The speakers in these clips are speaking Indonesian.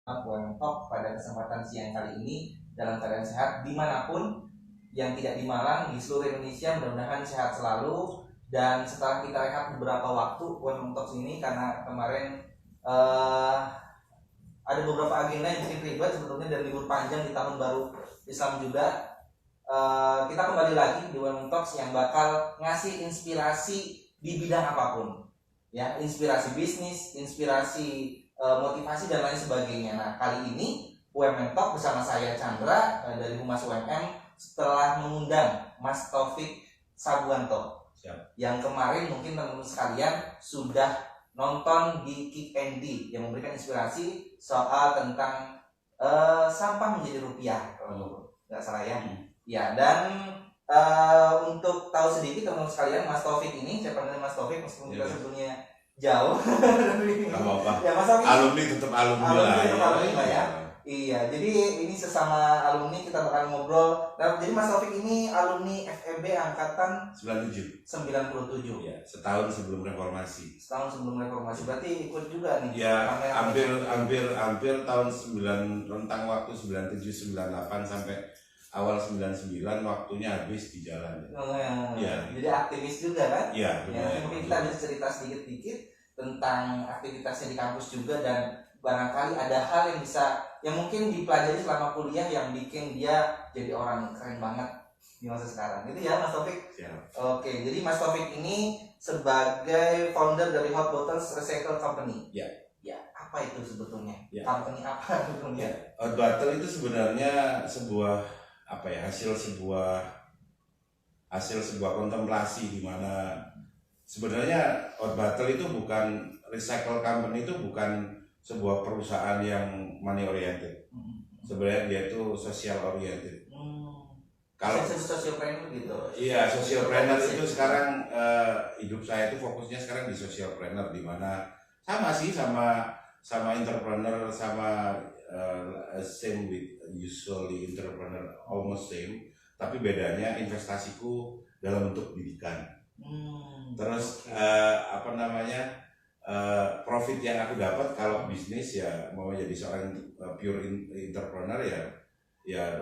UMM Talk pada kesempatan siang kali ini dalam keadaan sehat dimanapun, yang tidak di Malang, di seluruh Indonesia mudah-mudahan sehat selalu. Dan setelah kita rehat beberapa waktu UMM Talk ini karena kemarin ada beberapa agenda yang bikin ribet sebetulnya, dan libur panjang di tahun baru Islam juga. Kita kembali lagi di UMM Talks yang bakal ngasih inspirasi di bidang apapun, ya, inspirasi bisnis, inspirasi motivasi dan lain sebagainya. Nah, kali ini UMM Talk bersama saya Chandra dari Humas UMM setelah mengundang Mas Taufik Sabuanto. Siap. Yang kemarin mungkin teman-teman sekalian sudah nonton di Kick and D yang memberikan inspirasi soal tentang sampah menjadi rupiah, kalau nggak salah ya. Ya, dan untuk tahu sedikit teman-teman sekalian, Mas Taufik ini, saya panggil Mas Taufik meskipun kita sebetulnya jauh. Apa-apa. Ya, Mas Taufik. Alumni tetap alumni lah ya. Iya, jadi ini sesama alumni kita bakal ngobrol. Nah, jadi Mas Taufik ini alumni FEB angkatan 97. Ya, setahun sebelum reformasi. Berarti ikut juga nih. Ya, hampir tahun 9, rentang waktu 97 98 sampai awal 99 waktunya habis di jalan. Ya. Jadi aktivis juga kan? Iya. Ya, mungkin kita bisa cerita sedikit-sedikit tentang aktivitasnya di kampus juga, dan barangkali ada hal yang mungkin dipelajari selama kuliah yang bikin dia jadi orang keren banget di masa sekarang. Itu ya Mas Taufik? Siap. Oke, jadi Mas Taufik ini sebagai founder dari Hot Bottles Recycle Company. Ya. Ya, apa itu sebetulnya? Ya. Company apa sebetulnya? Ya. Hot Bottle itu sebenarnya hasil sebuah kontemplasi di mana sebenarnya Hot Bottle itu bukan recycle company, itu bukan sebuah perusahaan yang money oriented. Sebenarnya dia itu social oriented. Kalau socialpreneur gitu. Iya, socialpreneur itu sekarang hidup saya itu fokusnya sekarang di socialpreneur, di mana sama entrepreneur, sama same with usually entrepreneur, almost same, tapi bedanya investasiku dalam bentuk pendidikan. Terus profit yang aku dapat kalau bisnis ya mau jadi seorang pure entrepreneur ya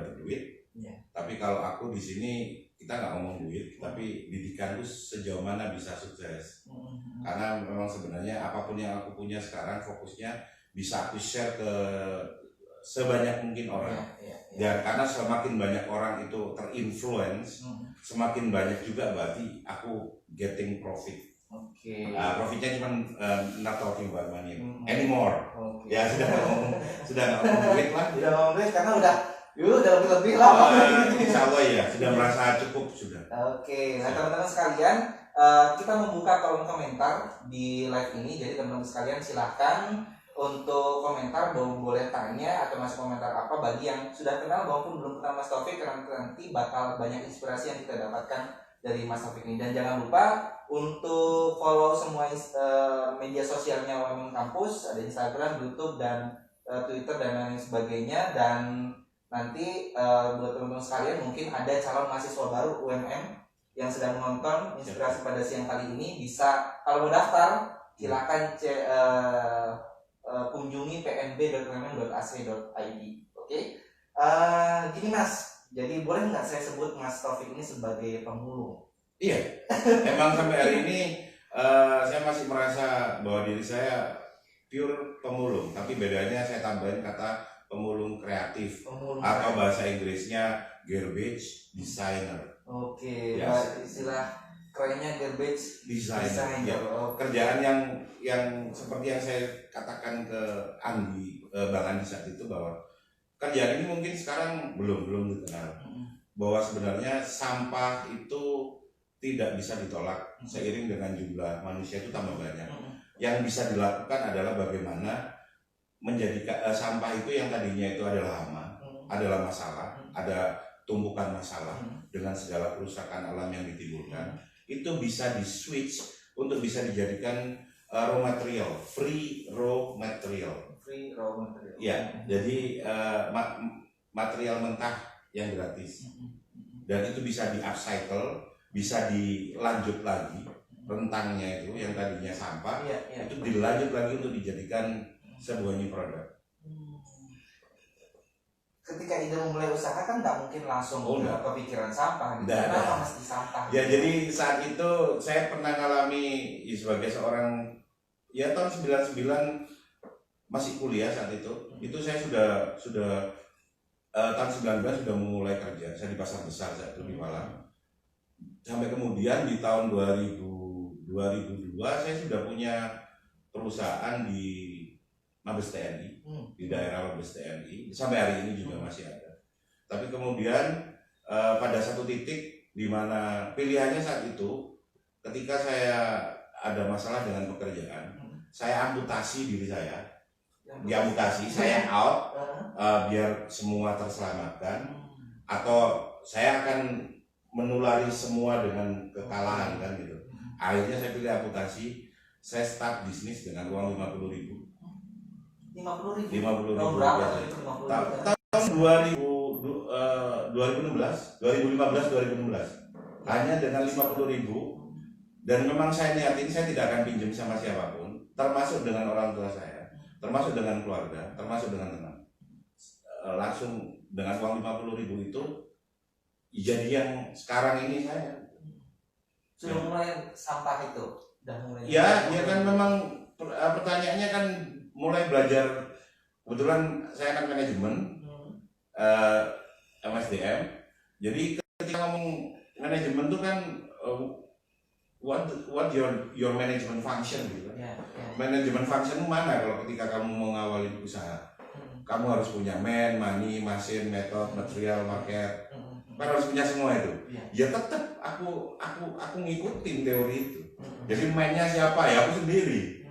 dapat duit. Yeah. Tapi kalau aku di sini kita nggak ngomong duit, tapi pendidikan itu sejauh mana bisa sukses. Karena memang sebenarnya apapun yang aku punya sekarang fokusnya bisa aku share ke sebanyak mungkin orang. Dan karena semakin banyak orang itu terinfluence, semakin banyak juga berarti aku getting profit. Profitnya cuma not talking about money anymore. Ya sudah nggak ngomong duit lah. Sudah ngomong duit karena udah lebih lah. Insya Allah ya sudah merasa cukup sudah. Oke, nah teman-teman sekalian, kita membuka kolom komentar di live ini. Jadi teman-teman sekalian silahkan untuk komentar, boleh tanya atau masuk komentar apa bagi yang sudah kenal maupun belum kenal Mas Taufik, karena nanti bakal banyak inspirasi yang kita dapatkan dari Mas Taufik ini. Dan jangan lupa untuk follow semua media sosialnya UMM Kampus, ada Instagram, YouTube, dan Twitter dan lain sebagainya. Dan nanti buat teman-teman sekalian, mungkin ada calon mahasiswa baru UMM yang sedang menonton inspirasi pada siang kali ini, bisa kalau mau daftar silakan kunjungi pnb.umn.ac.id. Oke. Gini Mas, jadi boleh nggak saya sebut Mas Taufik ini sebagai pemulung? Iya, emang sampai hari ini saya masih merasa bahwa diri saya pure pemulung, tapi bedanya saya tambahin kata pemulung kreatif, atau bahasa Inggrisnya garbage designer. Oke, istilah kerennya garbage designer. Ya, kerjaan yang seperti yang saya katakan ke Bang Andi saat itu, bahwa kerjaan ini mungkin sekarang belum dikenal. Bahwa sebenarnya sampah itu tidak bisa ditolak seiring dengan jumlah manusia itu tambah banyak. Yang bisa dilakukan adalah bagaimana menjadikan sampah itu yang tadinya itu adalah hama, adalah masalah, ada tumpukan masalah dengan segala kerusakan alam yang ditimbulkan, itu bisa di-switch untuk bisa dijadikan raw material, free raw material. Ya, jadi material mentah yang gratis. Dan itu bisa di-upcycle, bisa dilanjut lagi rentangnya itu yang tadinya sampah, itu dilanjut lagi untuk dijadikan sebuah new product. ketika ide memulai usaha kan nggak mungkin langsung kepikiran sampah gitu. Kenapa mesti sampah? Ya jadi saat itu saya pernah ngalami sebagai seorang ya tahun 99 masih kuliah saat itu saya sudah tahun 19 sudah memulai kerja. Saya di pasar besar saat itu di Malang. Sampai kemudian di tahun 2002 saya sudah punya perusahaan di Mabes TNI, di daerah Mabes TNI, sampai hari ini juga masih ada. Tapi kemudian pada satu titik di mana pilihannya saat itu, ketika saya ada masalah dengan pekerjaan, saya amputasi diri saya, diamputasi, saya out, biar semua terselamatkan, atau saya akan menulari semua dengan kekalahan kan gitu. Akhirnya saya pilih amputasi, saya start bisnis dengan uang 50.000. 50.000. Tahun berapa? Tahun 2015 hanya dengan 50.000, dan memang saya niatin saya tidak akan pinjam sama siapapun, termasuk dengan orang tua saya, termasuk dengan keluarga, termasuk dengan teman. Langsung dengan uang 50.000 itu jadi yang sekarang ini saya. Sudah mulai sampah itu? Ya kan memang pertanyaannya kan mulai belajar. Kebetulan saya anak manajemen, MSDM. Jadi ketika ngomong manajemen itu kan what your management function gitu. Manajemen function itu mana kalau ketika kamu mau ngawalin usaha? Kamu harus punya money, mesin, method, material, market. Kan harus punya semua itu. Ya tetap aku ngikutin teori itu. Jadi mainnya siapa? Ya aku sendiri.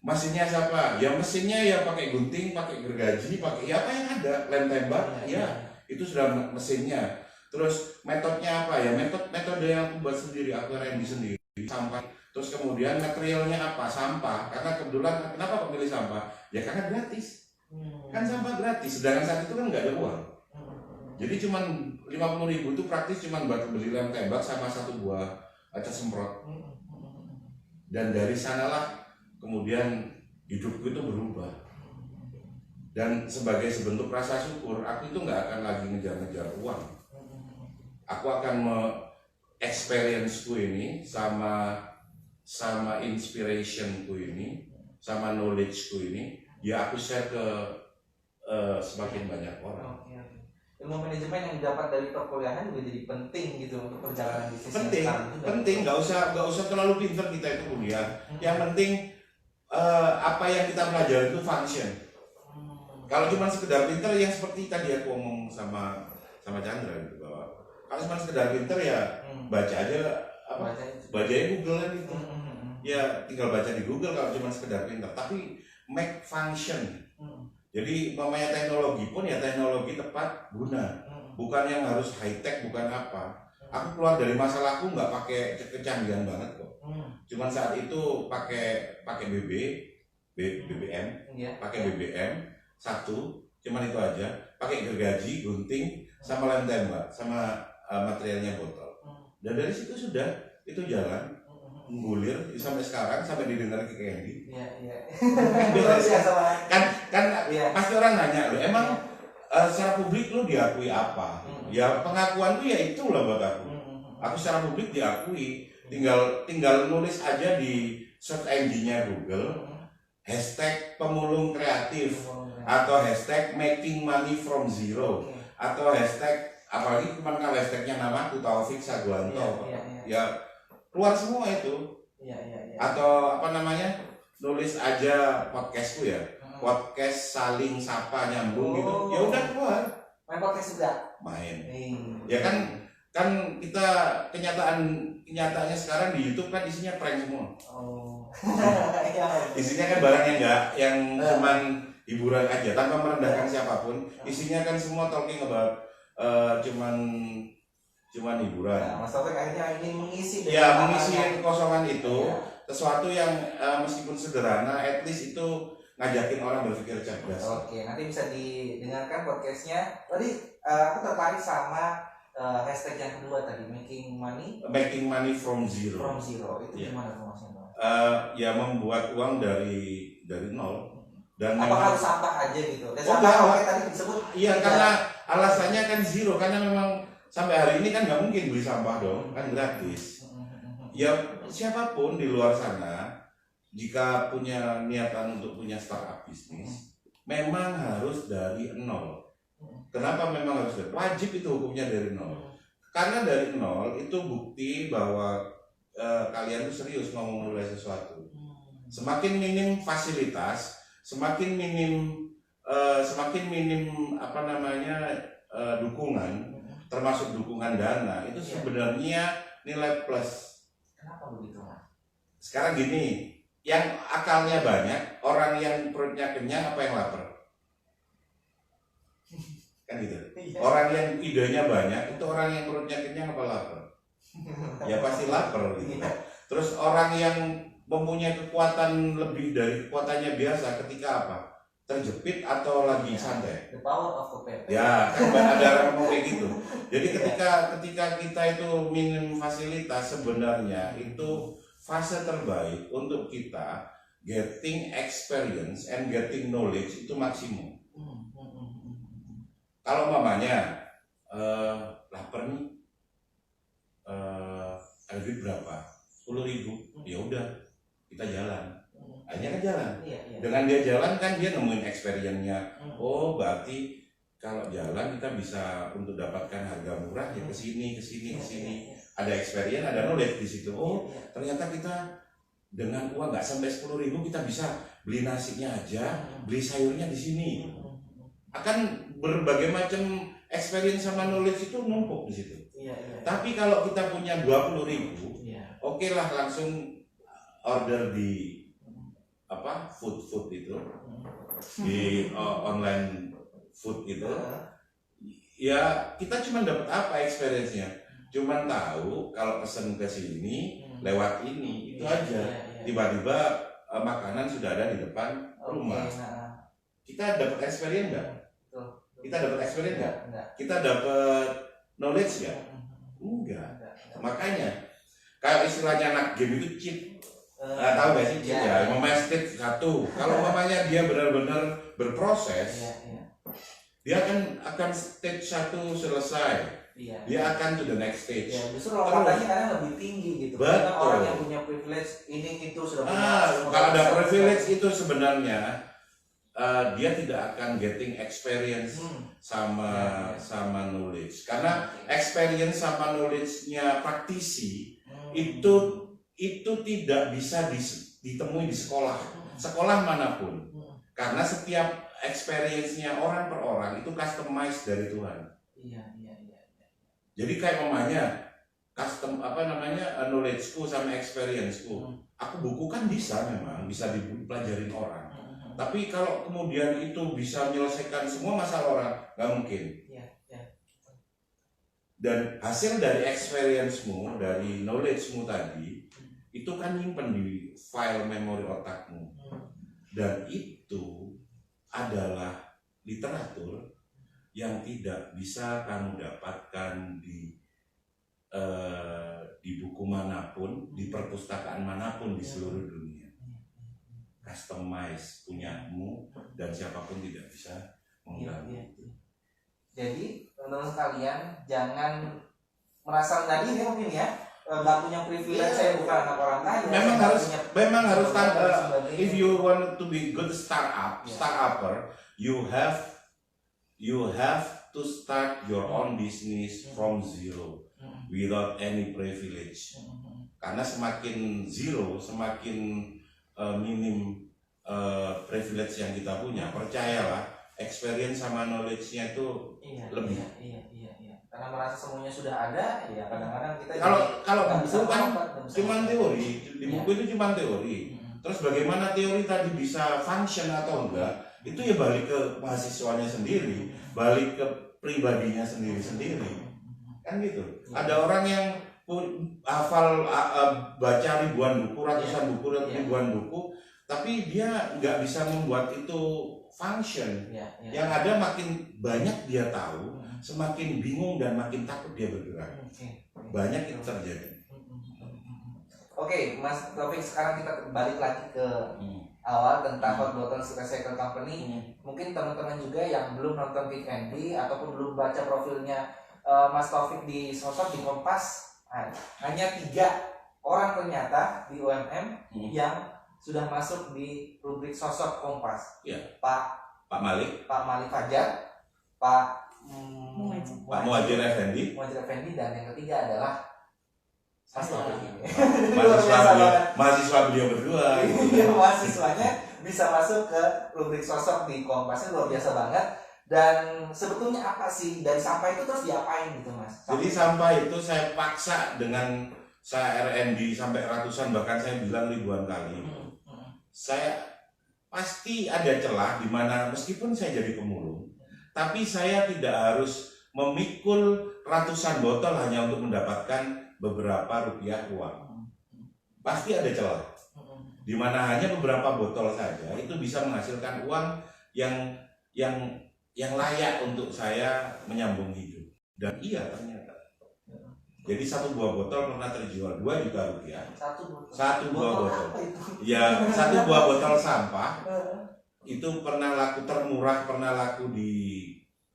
Mesinnya siapa? Ya mesinnya ya pakai gunting, pakai gergaji, pakai ya apa yang ada, lem tembak, ya itu sudah mesinnya. Terus metodenya apa? Ya metode yang aku buat sendiri, aku R&D sendiri, sampah. Terus kemudian materialnya apa? Sampah. Karena kebetulan kenapa pemilih sampah? Ya karena gratis. Kan sampah gratis. Sedangkan saat itu kan nggak ada uang. Jadi cuman 50.000 itu praktis cuman buat beli lem tembak sama satu buah cat semprot. Dan dari sanalah kemudian hidupku itu berubah. Dan sebagai sebentuk rasa syukur, aku itu nggak akan lagi ngejar-ngejar uang. Aku akan experience-ku ini sama inspiration-ku ini, sama knowledge-ku ini, ya aku share ke semakin banyak orang. Ilmu manajemen yang didapat dari perkuliahan juga jadi penting gitu untuk perjalanan bisnis. Penting, nggak usah terlalu pintar kita itu kuliah. Yang penting apa yang kita pelajari itu function. Kalau cuma sekedar pintar, yang seperti tadi aku ngomong sama Chandra gitu, bahwa kalau cuma sekedar pintar ya baca aja baca Google kan gitu. Ya tinggal baca di Google kalau cuma sekedar pintar. Tapi make function. Jadi namanya teknologi pun ya teknologi tepat guna, bukan yang harus high tech, bukan apa. Aku keluar dari masalahku nggak pakai kecanggihan banget kok. Cuman saat itu pakai BBM, pakai BBM satu, cuman itu aja. Pakai gergaji, gunting, sama lem tembak, sama materialnya botol. Dan dari situ sudah itu jalan. Menggulir sampai sekarang, sampai didengar ke Candy. Iya. kan pasti orang nanya lo, emang secara publik lo diakui apa? Ya pengakuan tuh ya itulah buat aku. Aku secara publik diakui. Tinggal nulis aja di search engine-nya Google, hashtag pemulung kreatif, atau hashtag making money from zero, atau hashtag apalagi kemarin kalau hashtagnya nama aku Taufik Saguanto. Ya keluar semua itu. Atau apa namanya, nulis aja podcastku ya, podcast saling sapa nyambung gitu, ya udah keluar. Main podcast juga? Main. Ya kan kita kenyataannya sekarang di YouTube kan isinya prank semua. Isinya kan barang yang enggak, yang cuman hiburan aja tanpa merendahkan siapapun. Isinya kan semua talking about cuman hiburan. Nah, Mas Taufik akhirnya ingin mengisi kekosongan itu, sesuatu yang meskipun sederhana, at least itu ngajakin orang berpikir cerdas. Oke, nanti bisa didengarkan podcastnya. Tadi aku tertarik sama hashtag yang kedua tadi, making money from zero. Itu gimana tuh maksudnya? Ya membuat uang dari nol. Dan apa memang, harus sampah aja gitu? Dan Oh, sampah enggak. oke tadi disebut. iya, karena alasannya kan zero, karena memang sampai hari ini kan nggak mungkin beli sampah dong, kan gratis. Ya siapapun di luar sana, jika punya niatan untuk punya startup bisnis, memang harus dari nol. Kenapa memang harus dari? Wajib itu hukumnya dari nol. Karena dari nol itu bukti bahwa kalian tuh serius mau memulai sesuatu. Semakin minim fasilitas, semakin minim apa namanya dukungan, termasuk dukungan dana, itu sebenarnya nilai plus. Kenapa begitu, Mas? Sekarang gini, yang akalnya banyak, orang yang perutnya kenyang apa yang lapar? Kan gitu. Orang yang idenya banyak itu orang yang perutnya kenyang apa lapar? Ya pasti lapar gitu. Terus orang yang mempunyai kekuatan lebih dari kekuatannya biasa ketika apa? Terjepit atau lagi santai? The power of kepepet. Ya, kan ada orang ngomong kayak gitu. Jadi ketika kita itu minim fasilitas, sebenarnya itu fase terbaik untuk kita getting experience and getting knowledge itu maksimum. Kalau mamanya lapar nih, ada duit berapa? 10.000. Ya udah, kita jalan. Akhirnya kan jalan. Dengan dia jalan kan dia nemuin experience-nya. Oh, berarti kalau jalan kita bisa untuk dapatkan harga murah ya kesini. Ada experience, ada knowledge di situ. Oh, ternyata kita dengan uang nggak sampai 10.000 kita bisa beli nasinya aja, beli sayurnya di sini. Akan berbagai macam experience sama knowledge itu numpuk di situ. Tapi kalau kita punya 20.000, oke lah langsung order di apa food itu di online food itu. Ya kita cuma dapat apa experience-nya? Cuman tahu kalau pesen ke sini lewat ini itu aja. Tiba-tiba makanan sudah ada di depan rumah. Kita dapat experience nggak? Kita dapat experience nggak? Kita dapat knowledge nggak? Enggak. Makanya kayak istilahnya anak game itu cheat. Tahu nggak sih cheat ya? Mamanya stage 1. Kalau mamanya dia benar-benar berproses, dia akan stage 1 selesai. Dia akan to the next stage. Justru lompatannya kadang lebih tinggi gitu. Karena orang yang punya privilege ini itu sudah punya. Kalau ada privilege itu sebenarnya dia tidak akan getting experience sama knowledge. Karena experience sama knowledge-nya praktisi itu tidak bisa ditemui di sekolah manapun. Karena setiap experience-nya orang per orang itu customized dari Tuhan. Jadi kayak mamanya custom knowledge-ku sama experience-ku. Aku buku kan memang bisa dipelajarin orang. Tapi kalau kemudian itu bisa menyelesaikan semua masalah orang, nggak mungkin. Dan hasil dari experience-mu, dari knowledge-mu tadi, itu kan nyimpen di file memori otakmu. Dan itu adalah literatur yang tidak bisa kamu dapatkan di buku manapun, di perpustakaan manapun di seluruh dunia. Customize punyamu dan siapapun tidak bisa mengganggu. Jadi teman-teman sekalian jangan merasa tadi ini mungkin nggak punya privilege, saya bukan anak orang kaya. Memang harus if you want to be good startupper, you have to start your own business from zero without any privilege. Karena semakin zero, semakin minim privilege yang kita punya, percayalah experience sama knowledge-nya itu lebih. Karena merasa semuanya sudah ada, ya kadang-kadang kita kalau buku kan cuma teori, di buku itu cuma teori. Terus bagaimana teori tadi bisa function atau enggak, itu ya balik ke mahasiswanya sendiri, balik ke pribadinya sendiri-sendiri, kan gitu. Ada orang yang hafal baca ribuan buku, ratusan buku, ribuan buku, tapi dia nggak bisa membuat itu function. Yang ada makin banyak dia tahu, semakin bingung dan makin takut dia bergerak. Banyak itu terjadi. Oke, Mas Taufik, sekarang kita balik lagi ke awal tentang Hot Bottles Recycle Company. Mungkin teman-teman juga yang belum nonton Pick Andy ataupun belum baca profilnya Mas Taufik di sosok di Kompas, hanya 3 orang ternyata di UMM yang sudah masuk di rubrik sosok Kompas. Ya. Pak Malik Fajar, Pak Muhajir Effendi, dan yang ketiga adalah Mas Taufik ini. mahasiswa beliau berdua. Iya, mahasiswanya bisa masuk ke rubrik sosok di Kompas, luar biasa banget. Dan sebetulnya apa sih dari sampah itu terus diapain gitu Mas? Jadi sampah itu saya paksa dengan saya R&D sampai ratusan, bahkan saya bilang ribuan kali. Saya pasti ada celah di mana meskipun saya jadi pemulung, tapi saya tidak harus memikul ratusan botol hanya untuk mendapatkan beberapa rupiah uang. Pasti ada celah di mana hanya beberapa botol saja itu bisa menghasilkan uang yang layak untuk saya menyambung hidup. Dan iya ternyata. Jadi 1 buah botol pernah terjual 2 juta rupiah. 1 buah botol. Ya, 1 buah botol sampah itu pernah laku termurah, pernah laku di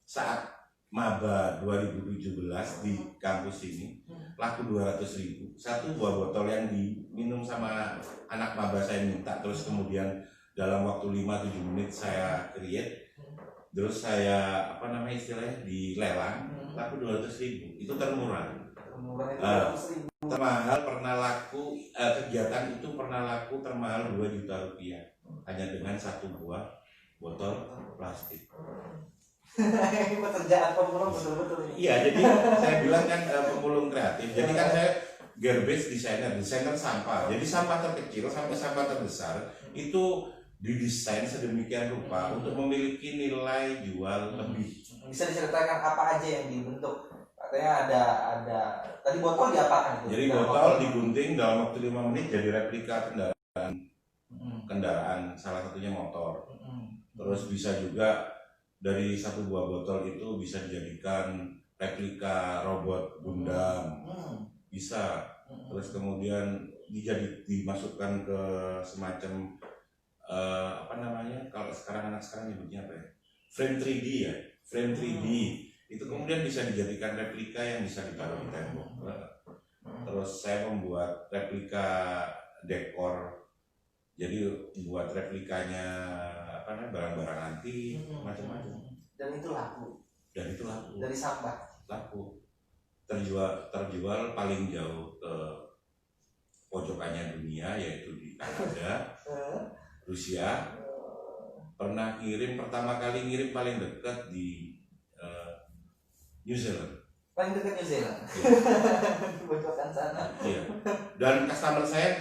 saat maba 2017 di kampus ini, laku 200.000. 1 buah botol yang diminum sama anak maba saya minta, terus kemudian dalam waktu 5-7 menit saya create, terus saya istilahnya dilelang, laku 200.000. Itu termurah. Termahal pernah laku, kegiatan itu pernah laku termahal 2 juta rupiah hanya dengan 1 buah botol plastik. Ini pekerjaan pemulung betul-betul ini. Iya, jadi saya bilang kan pemulung kreatif. Jadi kan saya garbage desainer sampah. Jadi sampah terkecil sampai sampah terbesar itu didesain sedemikian rupa untuk memiliki nilai jual lebih. Bisa diceritakan apa aja yang dibentuk? Katanya ada tadi botol diapakan itu? Jadi botol digunting dalam waktu 5 menit jadi replika kendaraan salah satunya motor. Terus bisa juga dari 1 buah botol itu bisa dijadikan replika robot Gundam. Bisa. Terus kemudian dimasukkan ke semacam kalau sekarang anak sekarang nyebutnya apa ya? Frame 3D ya. Frame 3D. Itu kemudian bisa dijadikan replika yang bisa ditaruh di tembok. Terus saya membuat replika dekor, jadi buat replikanya barang-barang antik macam-macam. Dan itu laku. Dari sampah. Laku. Terjual paling jauh ke pojokannya dunia, yaitu di Kanada, Rusia. Pernah pertama kali ngirim paling dekat di New Zealand. Paling dekat New Zealand. Bocokan sana. Iya. Dan customer saya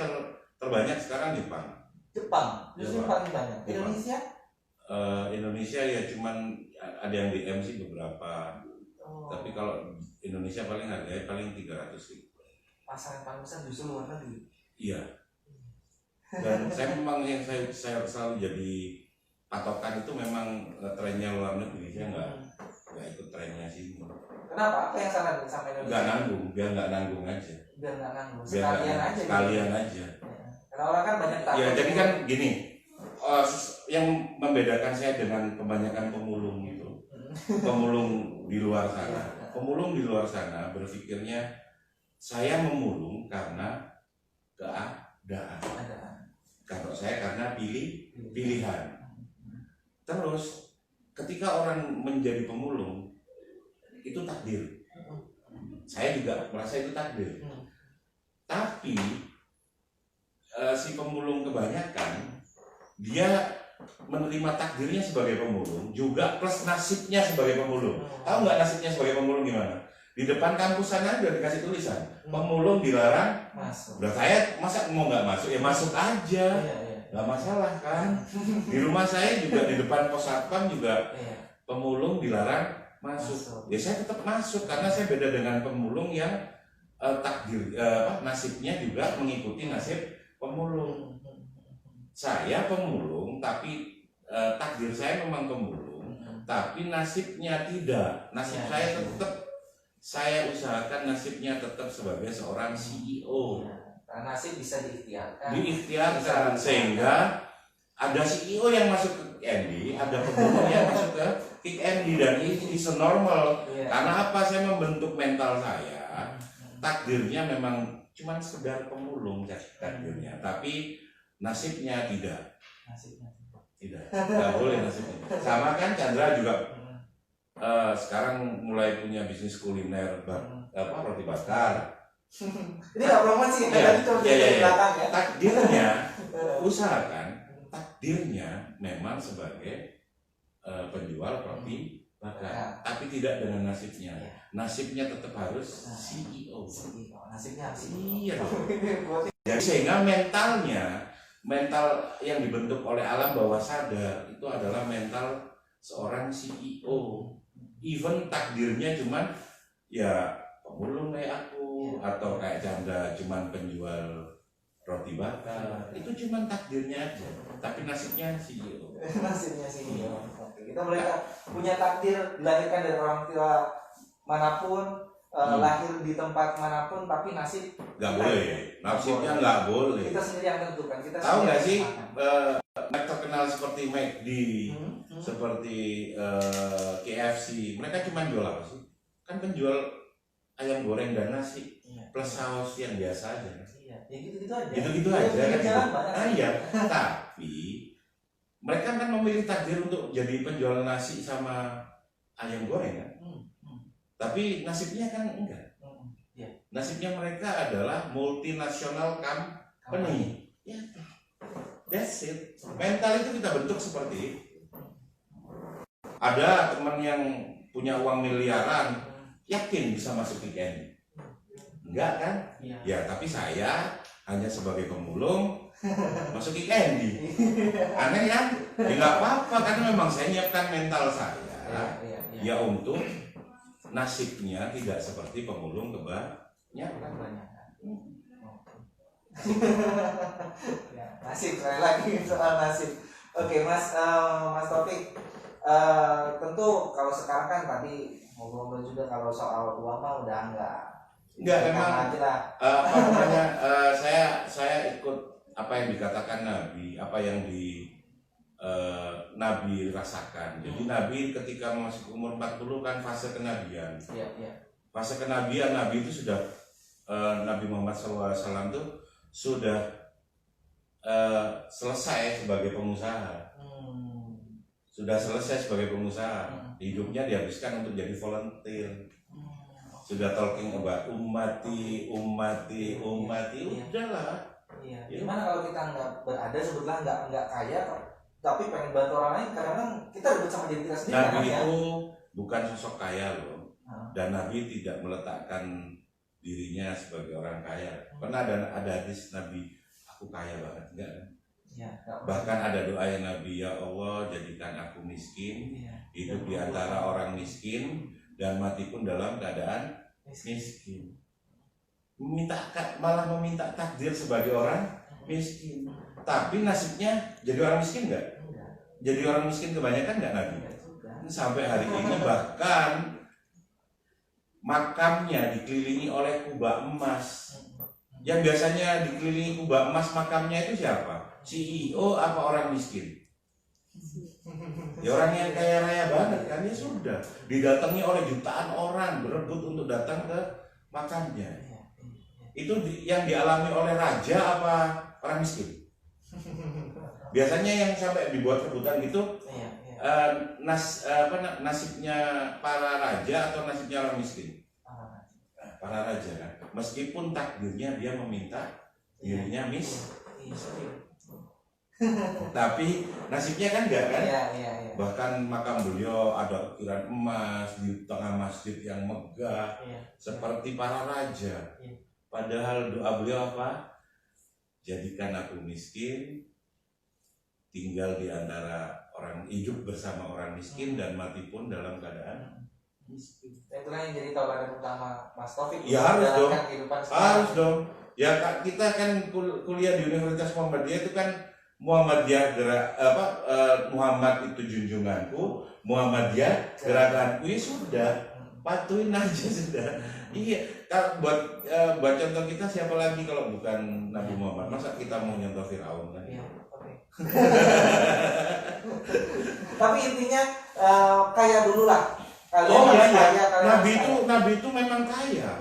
terbanyak sekarang Jepang. Justru paling banyak. Indonesia? Indonesia ya cuman ada yang DM sih beberapa. Tapi kalau Indonesia harganya paling 300.000. Pasar paling besar justru luar negeri. Iya. Dan saya memang yang saya selalu jadi patokan itu memang trennya luar negeri. Saya nggak ikut trennya sini. Kenapa? Apa yang salah sama Indonesia? Nggak nanggung, biar nggak nanggung aja. Sekalian aja. Karena orang kan banyak tahu. Ya jadi kan gini, yang membedakan saya dengan kebanyakan pemulung itu, pemulung di luar sana. Pemulung di luar sana berpikirnya saya memulung karena keadaan. Kalau saya karena pilihan. Terus ketika orang menjadi pemulung itu takdir. Saya juga merasa itu takdir. Tapi si pemulung kebanyakan dia menerima takdirnya sebagai pemulung juga plus nasibnya sebagai pemulung. Tahu nggak nasibnya sebagai pemulung gimana? Di depan kampus sana udah dikasih tulisan pemulung dilarang masuk. Udah saya masa mau nggak masuk ya masuk aja. Nggak masalah kan. Di rumah saya juga di depan pos satpam juga pemulung dilarang masuk. Ya saya tetap masuk karena saya beda dengan pemulung yang nasibnya juga mengikuti nasib pemulung. Saya pemulung tapi takdir saya memang pemulung, tapi nasibnya tidak. Nasib saya tetap saya usahakan nasibnya tetap sebagai seorang CEO. Karena nasib bisa diikhtiarkan. Diikhtiarkan sehingga ada CEO yang masuk ke Andy, ada pembunuh yang masuk ke Kick Andy, dan ini is normal. Karena apa? Saya membentuk mental saya. Takdirnya memang cuma sekedar pemulung takdirnya, tapi nasibnya tidak. Tidak, nggak boleh nasibnya. Sama kan Chandra juga sekarang mulai punya bisnis kuliner, roti bakar. Ini nggak promosi, tadi cuma di belakang ya. Takdirnya, usahakan takdirnya memang sebagai penjual roti bakar, tapi tidak dengan nasibnya. Nasibnya tetap harus CEO. Nasibnya harus iya dong. Jadi sehingga mental yang dibentuk oleh alam bawah sadar itu adalah mental seorang CEO. Even takdirnya cuman ya pemulung kayak aku, atau kayak Chandra cuman penjual roti bakar, itu cuman takdirnya aja, tapi nasibnya CEO. Nasibnya CEO. Kita mereka punya takdir, dilahirkan dari orang tua manapun, lahir di tempat manapun, tapi nasib nggak boleh, nasibnya nggak boleh. Kita sendiri yang tentukan. Kita tahu nggak sih terkenal seperti McD, seperti KFC, mereka cuma jual apa sih? Kan penjual ayam goreng dan nasi plus saus yang biasa aja. Ya gitu-gitu aja. Gitu-gitu aja kan. Iya. Tapi mereka kan memilih takdir untuk jadi penjual nasi sama ayam goreng kan. Tapi nasibnya kan enggak. Nasibnya mereka adalah multinasional company. Ya. That's it. Mental itu kita bentuk seperti itu. Ada teman yang punya uang miliaran, yakin bisa masuk weekend? Enggak kan? Ya, tapi saya hanya sebagai pemulung masuk weekend. Aneh kan? Ya nggak apa-apa, karena memang saya nyiapkan mental saya ya untuk nasibnya tidak seperti pemulung kebanyakan. Nasib, sekali lagi soal nasib. Oke, Mas Taufik, tentu kalau sekarang kan tadi ngobrol juga kalau soal uang mah udah enggak memang apa namanya, saya ikut apa yang dikatakan Nabi, apa yang Nabi rasakan. Jadi Nabi ketika masuk umur 40 kan fase kenabian. Fase kenabian Nabi itu sudah Nabi Muhammad SAW itu sudah selesai sebagai pengusaha. Sudah selesai sebagai pengusaha. Hidupnya dihabiskan untuk jadi volunteer. Sudah talking about ummati, udahlah. Gimana kalau kita nggak berada, sebetulnya nggak kaya, tapi pengen bantu orang lain, kadang-kadang kita ribet sama diri kita sendiri. Nabi itu bukan sosok kaya loh, dan Nabi tidak meletakkan dirinya sebagai orang kaya. Pernah ada hadis Nabi, aku kaya banget, enggak kan? Bahkan ada doa yang Nabi, ya Allah jadikan aku miskin, hidup di antara orang miskin, dan mati pun dalam keadaan miskin. Malah meminta takdir sebagai orang miskin. Tapi nasibnya jadi orang miskin enggak? Jadi orang miskin kebanyakan enggak Nabi? Sampai hari ini bahkan makamnya dikelilingi oleh kubah emas. Yang biasanya dikelilingi kubah emas makamnya itu siapa? CEO apa orang miskin? Ya orang yang kaya raya banget kan, ya sudah didatangi oleh jutaan orang berebut untuk datang ke makamnya. Itu yang dialami oleh raja apa orang miskin? Biasanya yang sampai dibuat rebutan gitu nasibnya para raja atau nasibnya orang miskin? Para raja kan. Meskipun takdirnya dia meminta dirinya miskin, tapi nasibnya kan enggak kan? Bahkan makam beliau ada ukiran emas di tengah masjid yang megah, seperti para raja. Padahal doa beliau apa? Jadikan aku miskin, tinggal di antara orang, hidup bersama orang miskin, dan mati pun dalam keadaan miskin. Itulah yang jadi tauladan utama Mas Taufik. Ya harus dong. Harus dong. Ya kita kan kuliah di Universitas Muhammadiyah itu kan Muhammadiyah Muhammad itu junjunganku, Muhammadiyah gerakanku, ya sudah, patuhin aja sudah. Iya, buat contoh kita siapa lagi kalau bukan Nabi Muhammad? Masa kita mau nyontoh Firaun kan? Iya, oke. Tapi intinya kaya dulu lah. Kalian harus kaya, kalian Nabi itu memang kaya.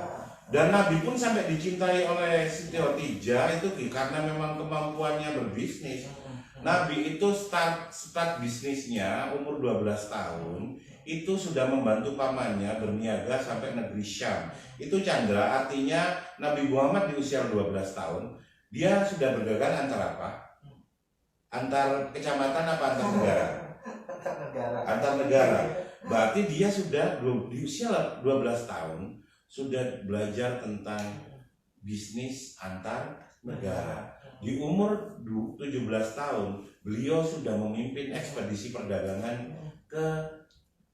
Dan Nabi pun sampai dicintai oleh Siti Khadijah itu karena memang kemampuannya berbisnis. Nabi itu start bisnisnya umur 12 tahun itu sudah membantu pamannya berniaga sampai negeri Syam. Itu Chandra, artinya Nabi Muhammad di usia 12 tahun dia sudah berdagang antar apa? Antar kecamatan apa antar negara? Antar negara. Berarti dia sudah di usia 12 tahun sudah belajar tentang bisnis antar negara. Di umur 17 tahun beliau sudah memimpin ekspedisi perdagangan ke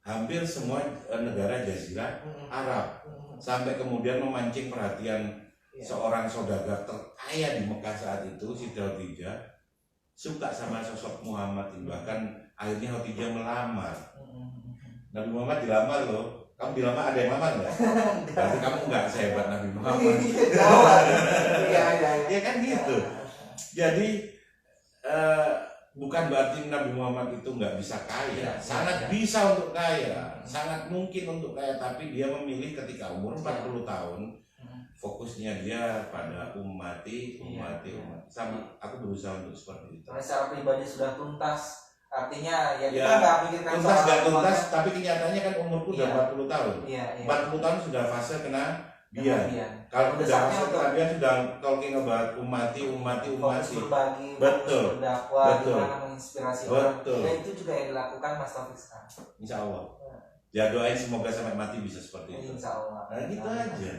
hampir semua negara Jazirah Arab, sampai kemudian memancing perhatian seorang saudagar terkaya di Mekah saat itu, Siti Khadijah, suka sama sosok Muhammad ini. Bahkan akhirnya Khadijah melamar. Nabi Muhammad dilamar loh. Kamu dilamar ada yang lamar nggak? Berarti kamu nggak sehebat Nabi Muhammad. Iya kan gitu. Jadi bukan berarti Nabi Muhammad itu nggak bisa kaya. Sangat bisa untuk kaya, sangat mungkin untuk kaya. Tapi dia memilih ketika umur 40 tahun fokusnya dia pada umati. Sama aku berusaha untuk seperti itu. Karena secara pribadi sudah tuntas. Artinya ya kita nggak pikirkan tuntas, tapi kenyataannya kan umurku udah 40 tahun. 40 tahun sudah fase kena bian. Kalau udah fase kena bian sudah talking about umati. Berbagi, betul. berdakwah, gimana menginspirasi orang. Betul. Dan itu juga yang dilakukan Mas Taufik sekarang. Insya Allah. Ya doain semoga sampai mati bisa seperti itu. Insya Allah. Nah gitu aja.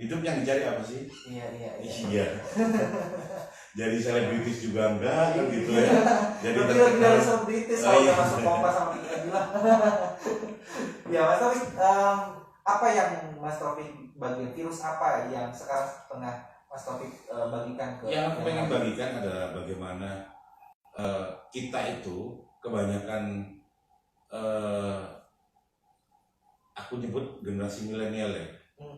Hidup yang dicari apa sih? Iya. Jadi selebritis juga enggak kan gitu ya. Jadi tidak selebritis kalau udah masuk Kompas sama kita bilang. Ya Mas Taufik, apa yang Mas Taufik bagikan, virus apa yang sekarang tengah Mas Taufik bagikan ke? Yang aku pengen bagikan adalah bagaimana kita itu kebanyakan aku nyebut generasi milenial ya.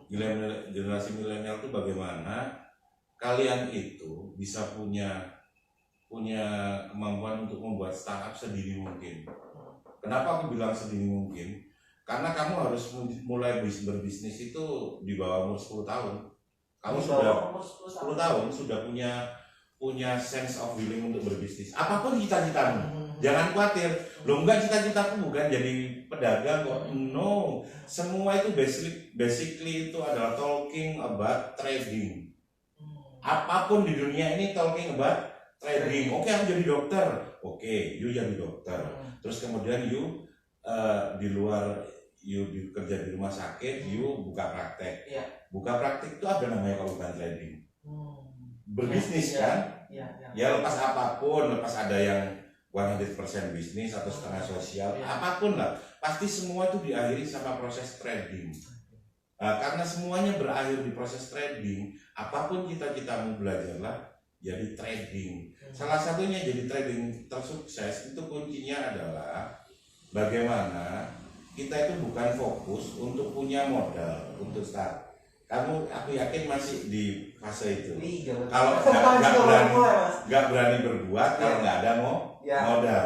Generasi milenial itu bagaimana kalian itu bisa punya kemampuan untuk membuat startup sedini mungkin. Kenapa aku bilang sedini mungkin? Karena kamu harus mulai berbisnis itu di bawah umur 10 tahun. Kamu sudah 10 tahun sudah punya sense of willing untuk berbisnis. Apapun cita-citamu. Jangan khawatir. Loh enggak, cita-citaku bukan jadi pedagang kok. No. Semua itu basically itu adalah talking about trading. Apapun di dunia ini talking about trading. Oke, aku jadi dokter. Oke, you jadi dokter. Terus kemudian you di luar you kerja di rumah sakit, you buka praktek. Buka praktek itu ada namanya kalau bukan trading. Berbisnis kan? Ya lepas apapun, lepas ada yang 100% bisnis atau setengah sosial, apapun lah. Pasti semua itu diakhiri sama proses trading. Karena semuanya berakhir di proses trading, apapun cita-citamu belajarlah jadi trading. Salah satunya jadi trading tersukses itu kuncinya adalah bagaimana kita itu bukan fokus untuk punya modal untuk start. Aku yakin masih di fase itu. Kalau nggak berani berbuat, kalau nggak ada modal.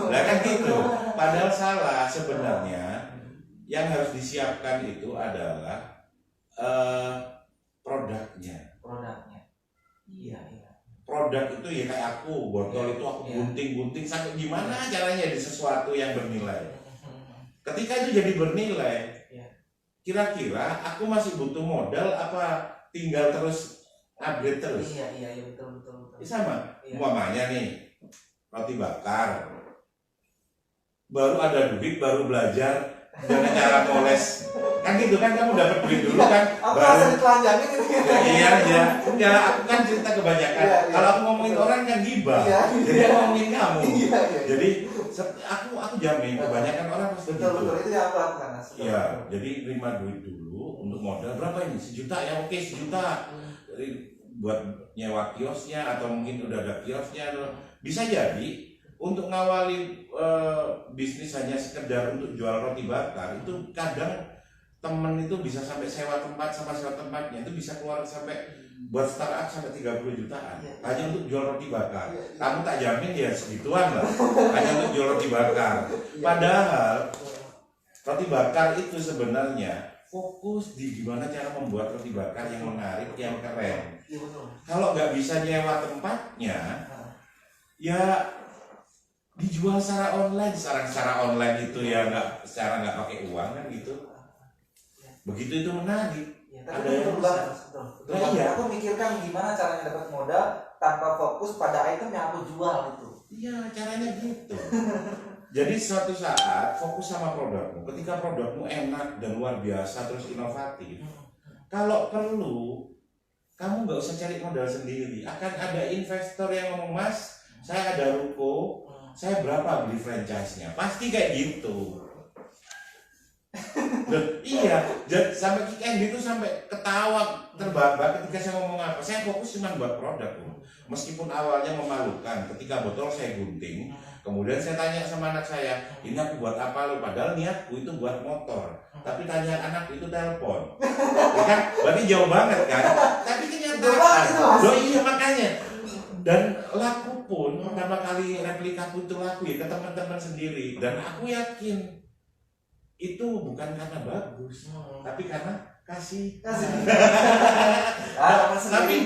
Nah kan gitu. Padahal salah sebenarnya. Yang harus disiapkan itu adalah produknya. Iya. Produk itu ya kayak aku, botol itu aku gunting-gunting sampai gimana caranya jadi sesuatu yang bernilai. Ketika itu jadi bernilai, kira-kira aku masih butuh modal apa tinggal terus upgrade terus? Iya betul. Sama. Umpamanya nih roti bakar, baru ada duit, baru belajar dengan cara moles kan gitu kan, kamu dapat duit dulu kan baru ditelanjangin gitu ya. Enggak, aku kan cerita kebanyakan. Kalau aku ngomongin orang kan gibah, jadi ngomongin kamu. Jadi aku jamin kebanyakan orang pasti betul itu yang aku lakukan. Iya, jadi terima duit dulu untuk modal berapa ini? 1 juta ya, oke 1 juta. Jadi buat nyewa kiosnya atau mungkin udah ada kiosnya, bisa jadi untuk ngawali bisnis hanya sekedar untuk jual roti bakar itu kadang temen itu bisa sampai sewa tempat sama sewa tempatnya itu bisa keluar sampai buat startup sampai 30 jutaan hanya untuk jual roti bakar. Kamu tak jamin ya segituan lah hanya untuk jual roti bakar. Padahal roti bakar itu sebenarnya fokus di gimana cara membuat roti bakar yang menarik, yang keren. Kalau nggak bisa nyewa tempatnya, ya dijual secara online. Secara online itu ya nggak pakai uang kan gitu. Begitu itu menarik. Ya, tapi betul banget, betul. Iya. Aku mikirkan gimana caranya dapat modal tanpa fokus pada item yang aku jual itu. Iya, caranya gitu. Jadi suatu saat fokus sama produkmu. Ketika produkmu enak dan luar biasa terus inovatif, kalau perlu kamu nggak usah cari modal sendiri. Akan ada investor yang ngomong, Mas, saya ada ruko, saya berapa beli franchise-nya? Pasti kayak gitu. Iya, sampai Kick Andy itu sampai ketawa terbahak-bahak ketika saya ngomong apa. Saya fokus cuma buat produk, meskipun awalnya memalukan. Ketika botol saya gunting, kemudian saya tanya sama anak saya, ini aku buat apa lo? Padahal niatku itu buat motor, tapi tanya anak itu telepon, ya kan? Berarti jauh banget kan? Tapi kenyataan, loh iya makanya. Dan laku pun pertama kali replikaku itu laku ya ke teman-teman sendiri, dan aku yakin itu bukan karena bagus, tapi karena kasih. Tapi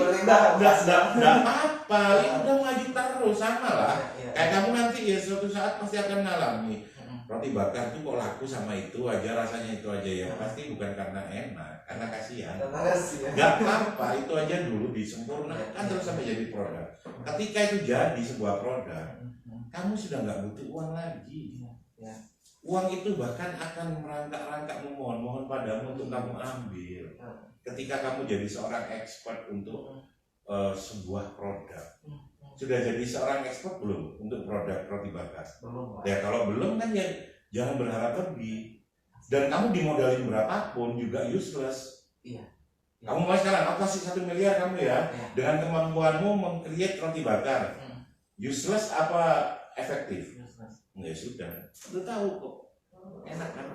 enggak apa-apa, ya udah maju terus sama lah. Kayak kamu nanti ya suatu saat pasti akan mengalami roti bakar tuh kok laku sama itu aja, rasanya itu aja ya. Pasti bukan karena enak, karena kasihan. Enggak apa-apa, itu aja dulu disempurnakan terus sampai jadi produk. Ketika itu jadi sebuah produk, kamu sudah nggak butuh uang lagi. Uang itu bahkan akan merangkak-rangkak memohon padamu untuk kamu ambil. Ketika kamu jadi seorang expert untuk sebuah produk. Sudah jadi seorang expert belum untuk produk roti bakar? Belum. Ya kalau belum kan ya jangan berharap lebih. Dan kamu dimodalin berapapun juga useless. Iya. Kamu mau sekarang aku kasih 1 miliar kamu ya, dengan kemampuanmu meng-create roti bakar. Useless apa efektif? Ya sudah, lu tahu kok, enak kan?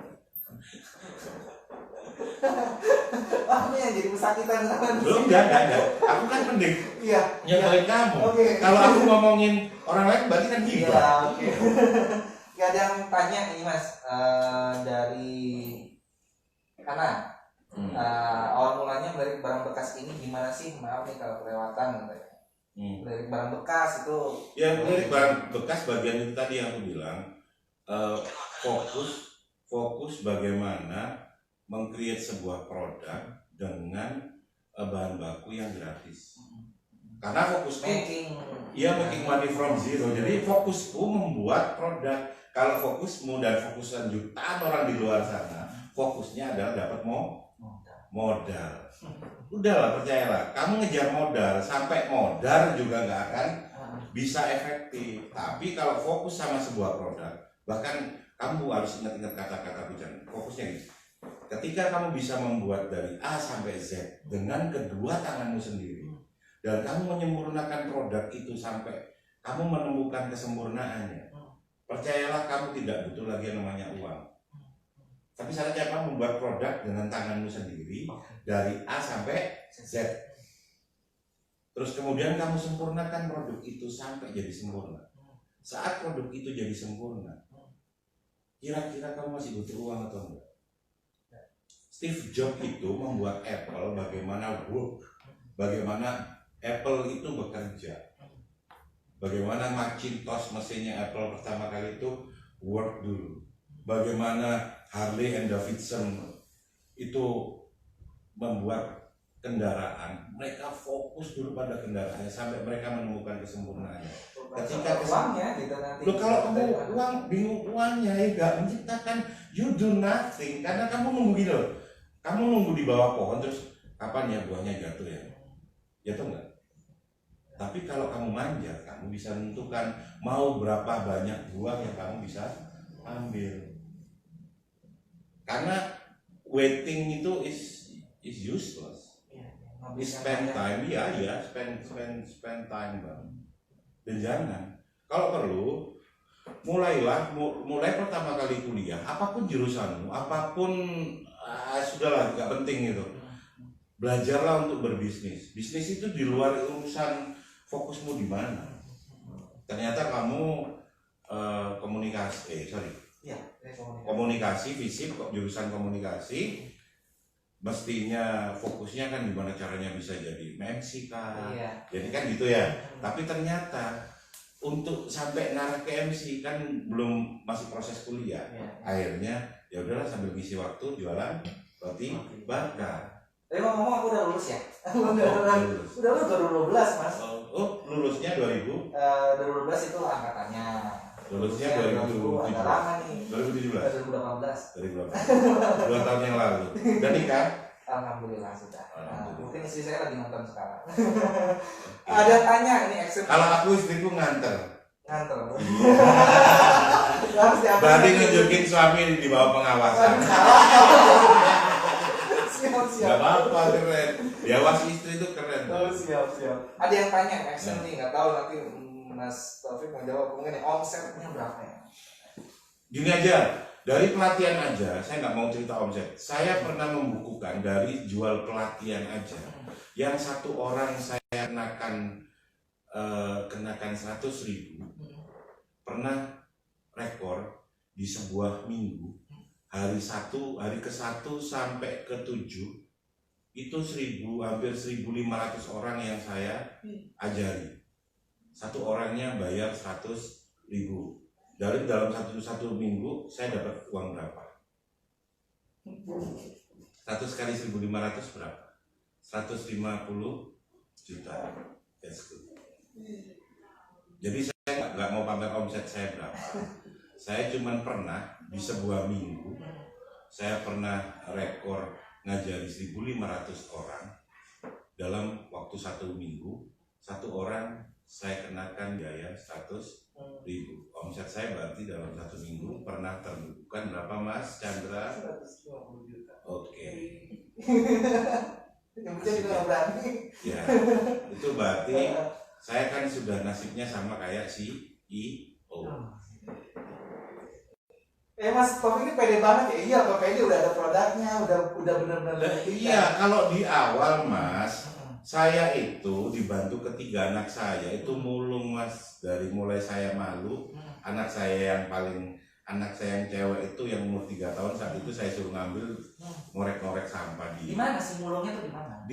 Ini yang jadi pesakitan sama. Belum, enggak. Aku kan mending nyontohin kamu. Kalau aku ngomongin orang lain berarti kan gila. Iya, oke. Gak ada yang tanya ini Mas, dari karena awal mulanya dari barang bekas ini gimana sih? Maaf nih kalau kelewatan katanya. Dari barang bekas itu ya, dari barang bekas bagian itu tadi yang aku bilang, fokus bagaimana meng-create sebuah produk dengan bahan baku yang gratis. Karena fokusku making money from zero. Jadi fokusku membuat produk. Kalau fokusmu dan fokusan jutaan orang di luar sana, fokusnya adalah dapat modal. Udahlah, percayalah, kamu ngejar modal sampai modal juga nggak akan bisa efektif. Tapi kalau fokus sama sebuah produk, bahkan kamu harus ingat-ingat kata-kata bicara fokusnya gitu. Ketika kamu bisa membuat dari A sampai Z dengan kedua tanganmu sendiri, dan kamu menyempurnakan produk itu sampai kamu menemukan kesempurnaannya, percayalah kamu tidak butuh lagi yang namanya uang. Tapi syaratnya kamu membuat produk dengan tanganmu sendiri dari A sampai Z. Terus kemudian kamu sempurnakan produk itu sampai jadi sempurna. Saat produk itu jadi sempurna, kira-kira kamu masih butuh uang atau enggak? Steve Jobs itu membuat Apple bagaimana Apple itu bekerja. Bagaimana Macintosh mesinnya Apple pertama kali itu work dulu. Bagaimana Harley and Davidson itu membuat kendaraan, mereka fokus dulu pada kendaraannya sampai mereka menemukan kesempurnaannya. Ketika uangnya gitu nanti. Loh, kalau kamu uang bingung uangnya ya gak menciptakan, you do nothing karena kamu nunggu gitu loh. Kamu nunggu di bawah pohon terus kapan ya buahnya jatuh ya? Jatuh enggak? Tapi kalau kamu manja, kamu bisa menentukan mau berapa banyak buah yang kamu bisa ambil. Karena waiting itu is useless. Spend time, spend time bang. Dan jangan, kalau perlu, mulai pertama kali kuliah, apapun jurusanmu, apapun sudahlah, nggak penting gitu. Belajarlah untuk berbisnis. Bisnis itu di luar urusan fokusmu di mana. Ternyata kamu komunikasi fisik, jurusan komunikasi, mestinya fokusnya kan gimana caranya bisa jadi MC kan. Jadi kan gitu ya. Tapi ternyata untuk sampai ngarah ke MC kan belum, masih proses kuliah. Akhirnya ya udahlah sambil ngisi waktu jualan roti bakar. Tapi ngomong aku udah lulus ya. Udah lulus 2012 mas. Lulusnya 2000? 2012 itu angkatannya. Lulusnya 2017. Agak lama nih. 2017. 2018. 2 tahun yang lalu. Dan nikah? Alhamdulillah sudah. Alhamdulillah. Mungkin istri saya lagi nonton sekarang. Ada tanya ini ekstrim. Kalau aku istriku nganter. Berarti nunjukin suami di bawah pengawasan. Siap. Gak apa-apa, keren. Diawasi istri itu keren. Siap. Ada yang tanya ekstrim nih, nggak tahu nanti Mas Taufik mau jawab mungkin omsetnya berapa ya? Gini aja, dari pelatihan aja, saya nggak mau cerita omset. Saya pernah membukukan dari jual pelatihan aja, yang satu orang saya kenakan 100.000, pernah rekor di sebuah minggu, hari ke-1 sampai ke-7 itu hampir 1.500 orang yang saya ajari. Satu orangnya bayar 100.000. Dari dalam satu minggu saya dapat uang berapa? 100 kali 1.500 berapa? 150 juta. That's good. Jadi saya nggak mau pamer omset saya berapa. Saya cuma pernah di sebuah minggu, saya pernah rekor ngajari 1.500 orang dalam waktu 1 minggu. Satu orang saya kenakan biaya 100.000. Omset saya berarti dalam 1 minggu pernah terbukukan berapa Mas Chandra? 150 juta. Oke. Yang juga nggak berani. Ya, itu berarti saya kan sudah nasibnya sama kayak CEO. Mas Taufik ini pede banget ya. Iya, Pak pede udah ada produknya, udah benar-benar. Iya, kalau di awal Mas, saya itu dibantu ketiga anak saya itu mulung Mas. Dari mulai saya malu, anak saya yang cewek itu yang umur 3 tahun saat itu saya suruh ngambil ngorek-ngorek sampah di mana sih mulungnya tuh di mana?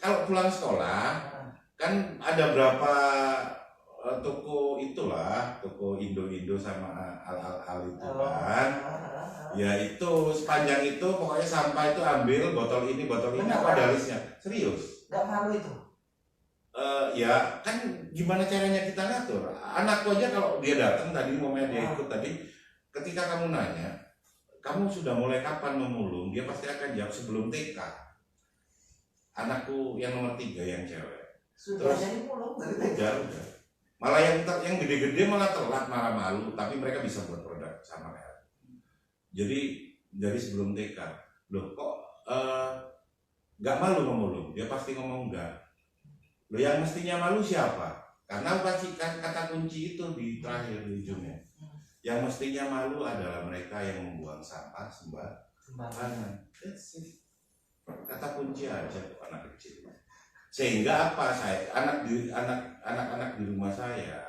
Kalau pulang sekolah kan ada berapa toko Indo sama al itu kan. Ya itu sepanjang itu pokoknya sampah itu ambil botol ini apa ada listnya. Serius? Gak malu itu? Ya kan gimana caranya kita ngatur. Anakku aja kalau dia datang tadi dia ikut tadi, ketika kamu nanya kamu sudah mulai kapan memulung, dia pasti akan jawab sebelum TK. Anakku yang nomor 3 yang cewek sudah jadi mulung dari TK. Udah. Malah yang gede-gede malah telat, malah malu, tapi mereka bisa buat produk sama kayak. Jadi dari sebelum TK, loh kok nggak malu memulung? Dia pasti ngomong enggak. Loh yang mestinya malu siapa? Karena pasti kata kunci itu di terakhir di ujungnya. Yang mestinya malu adalah mereka yang membuang sampah sembarangan. Kata kunci aja anak kecil. Sehingga apa, anak-anak di rumah saya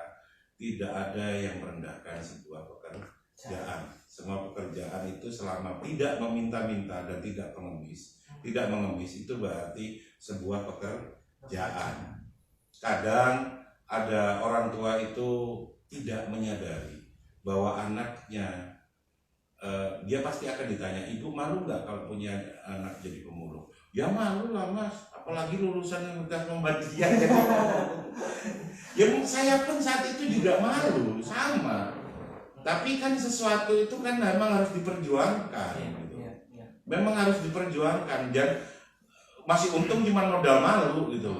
tidak ada yang merendahkan sebuah pekerjaan. Semua pekerjaan itu selama tidak meminta-minta dan tidak mengemis itu berarti sebuah pekerjaan. Kadang ada orang tua itu tidak menyadari bahwa anaknya dia pasti akan ditanya, ibu malu nggak kalau punya anak jadi pemulung? Ya malu lah Mas, apalagi lulusan Universitas Muhammadiyah. Ya saya pun saat itu juga malu, sama. Tapi kan sesuatu itu kan memang harus diperjuangkan. Gitu. Memang harus diperjuangkan. Dan masih untung cuma modal malu gitu.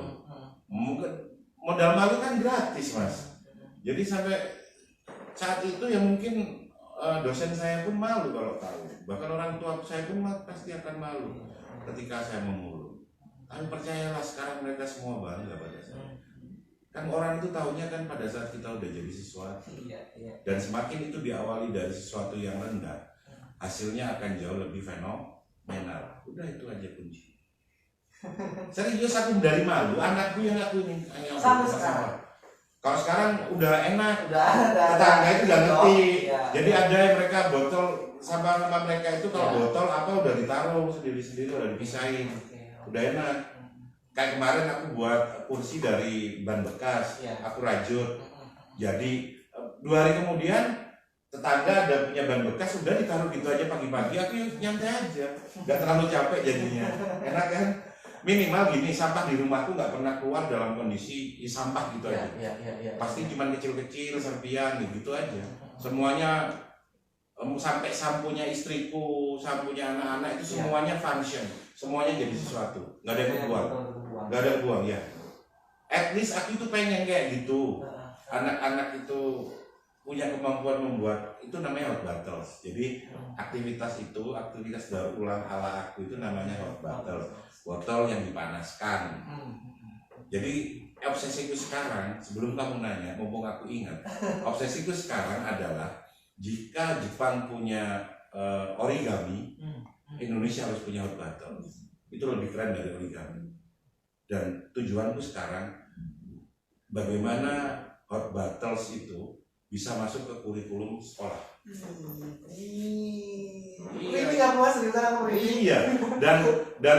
Mungkin modal malu kan gratis Mas. Jadi sampai saat itu ya mungkin dosen saya pun malu kalau tahu. Bahkan orang tua saya pun pasti akan malu ketika saya memulung. Tapi percayalah sekarang mereka semua bangga pada saya. Kan orang itu tahunya kan pada saat kita udah jadi sesuatu. Dan semakin itu diawali dari sesuatu yang rendah, hasilnya akan jauh lebih mental. Udah itu aja kunci. Serius aku dari malu, anakku yang aku ini Sampai sekarang. Kalau sekarang udah enak, Udah ada. tetangga itu udah ngerti. Ya. Jadi ada yang mereka botol sampah mereka itu kalau botol apa udah ditaruh sendiri-sendiri, udah dipisahin, udah enak. Kayak kemarin aku buat kursi dari ban bekas, aku rajut. Jadi 2 hari kemudian tetangga ada punya ban bekas, udah ditaruh gitu aja pagi-pagi, aku nyantai aja, nggak terlalu capek jadinya, enak kan? Minimal gini, sampah di rumahku nggak pernah keluar dalam kondisi sampah gitu aja. Pasti cuma kecil-kecil, serpian gitu aja. Semuanya sampai sampunya istriku, sampunya anak-anak itu semuanya function, semuanya jadi sesuatu, nggak ada yang kebuang, nggak ada buang ya. At least aku itu pengen kayak gitu, anak-anak itu punya kemampuan membuat, itu namanya hot bottles. Jadi aktivitas daur ulang ala aku itu namanya hot bottles, botol yang dipanaskan. Jadi obsesiku sekarang, sebelum kamu nanya, mumpung aku ingat, obsesiku sekarang adalah jika Jepang punya origami, Indonesia harus punya hot bottles. Itu lebih keren dari origami. Dan tujuanku sekarang, bagaimana hot bottles itu bisa masuk ke kurikulum sekolah. Iya. Dan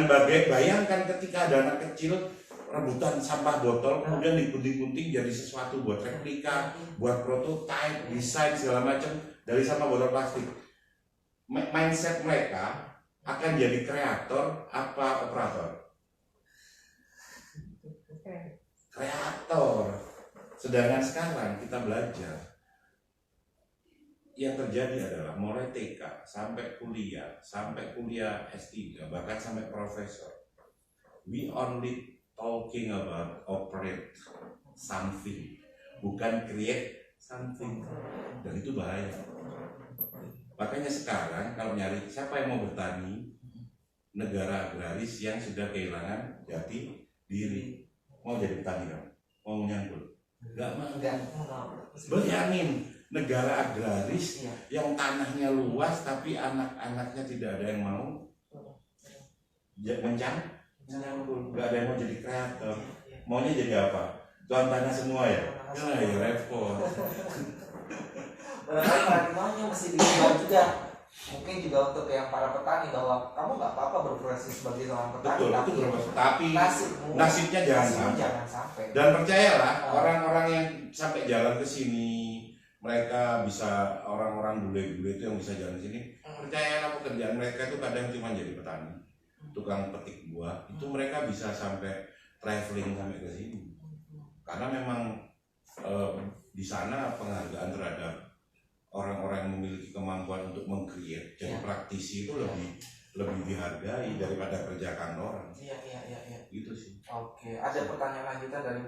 bayangkan ketika ada anak kecil rebutan sampah botol, kemudian digunting-gunting jadi sesuatu buat replika, buat prototype, desain segala macam dari sampah botol plastik. Mindset mereka akan jadi kreator apa operator? Kreator. Sedangkan sekarang kita belajar, yang terjadi adalah mulai TK sampai kuliah S3 bahkan sampai profesor, we only talking about operate something, bukan create something, dan itu bahaya. Makanya sekarang kalau nyari siapa yang mau bertani, negara agraris yang sudah kehilangan jati diri, mau jadi petani kan? Mau nyangkul? Enggak mau. Bayangin negara agraris yang tanahnya luas tapi anak-anaknya tidak ada yang mau menyangkul, nggak ada yang mau jadi kreator, maunya jadi apa? Tuan tanah semua ya? Ya repot. Berarti paradigmanya mesti diubah juga. Mungkin juga untuk yang para petani bahwa kamu nggak apa-apa berprofesi sebagai seorang petani. Betul, tapi nasibnya jangan sampai. Dan percayalah orang-orang yang sampai jalan ke sini, mereka bisa, orang-orang bule-bule itu yang bisa jalan sini, percayalah pekerjaan mereka itu kadang cuma jadi petani, tukang petik buah, itu mereka bisa sampai traveling sampai ke sini. Karena memang di sana penghargaan terhadap orang-orang yang memiliki kemampuan untuk meng-create, jadi praktisi itu lebih dihargai daripada kerja kantoran. Iya. Gitu sih. Oke, ada pertanyaan lanjutan dari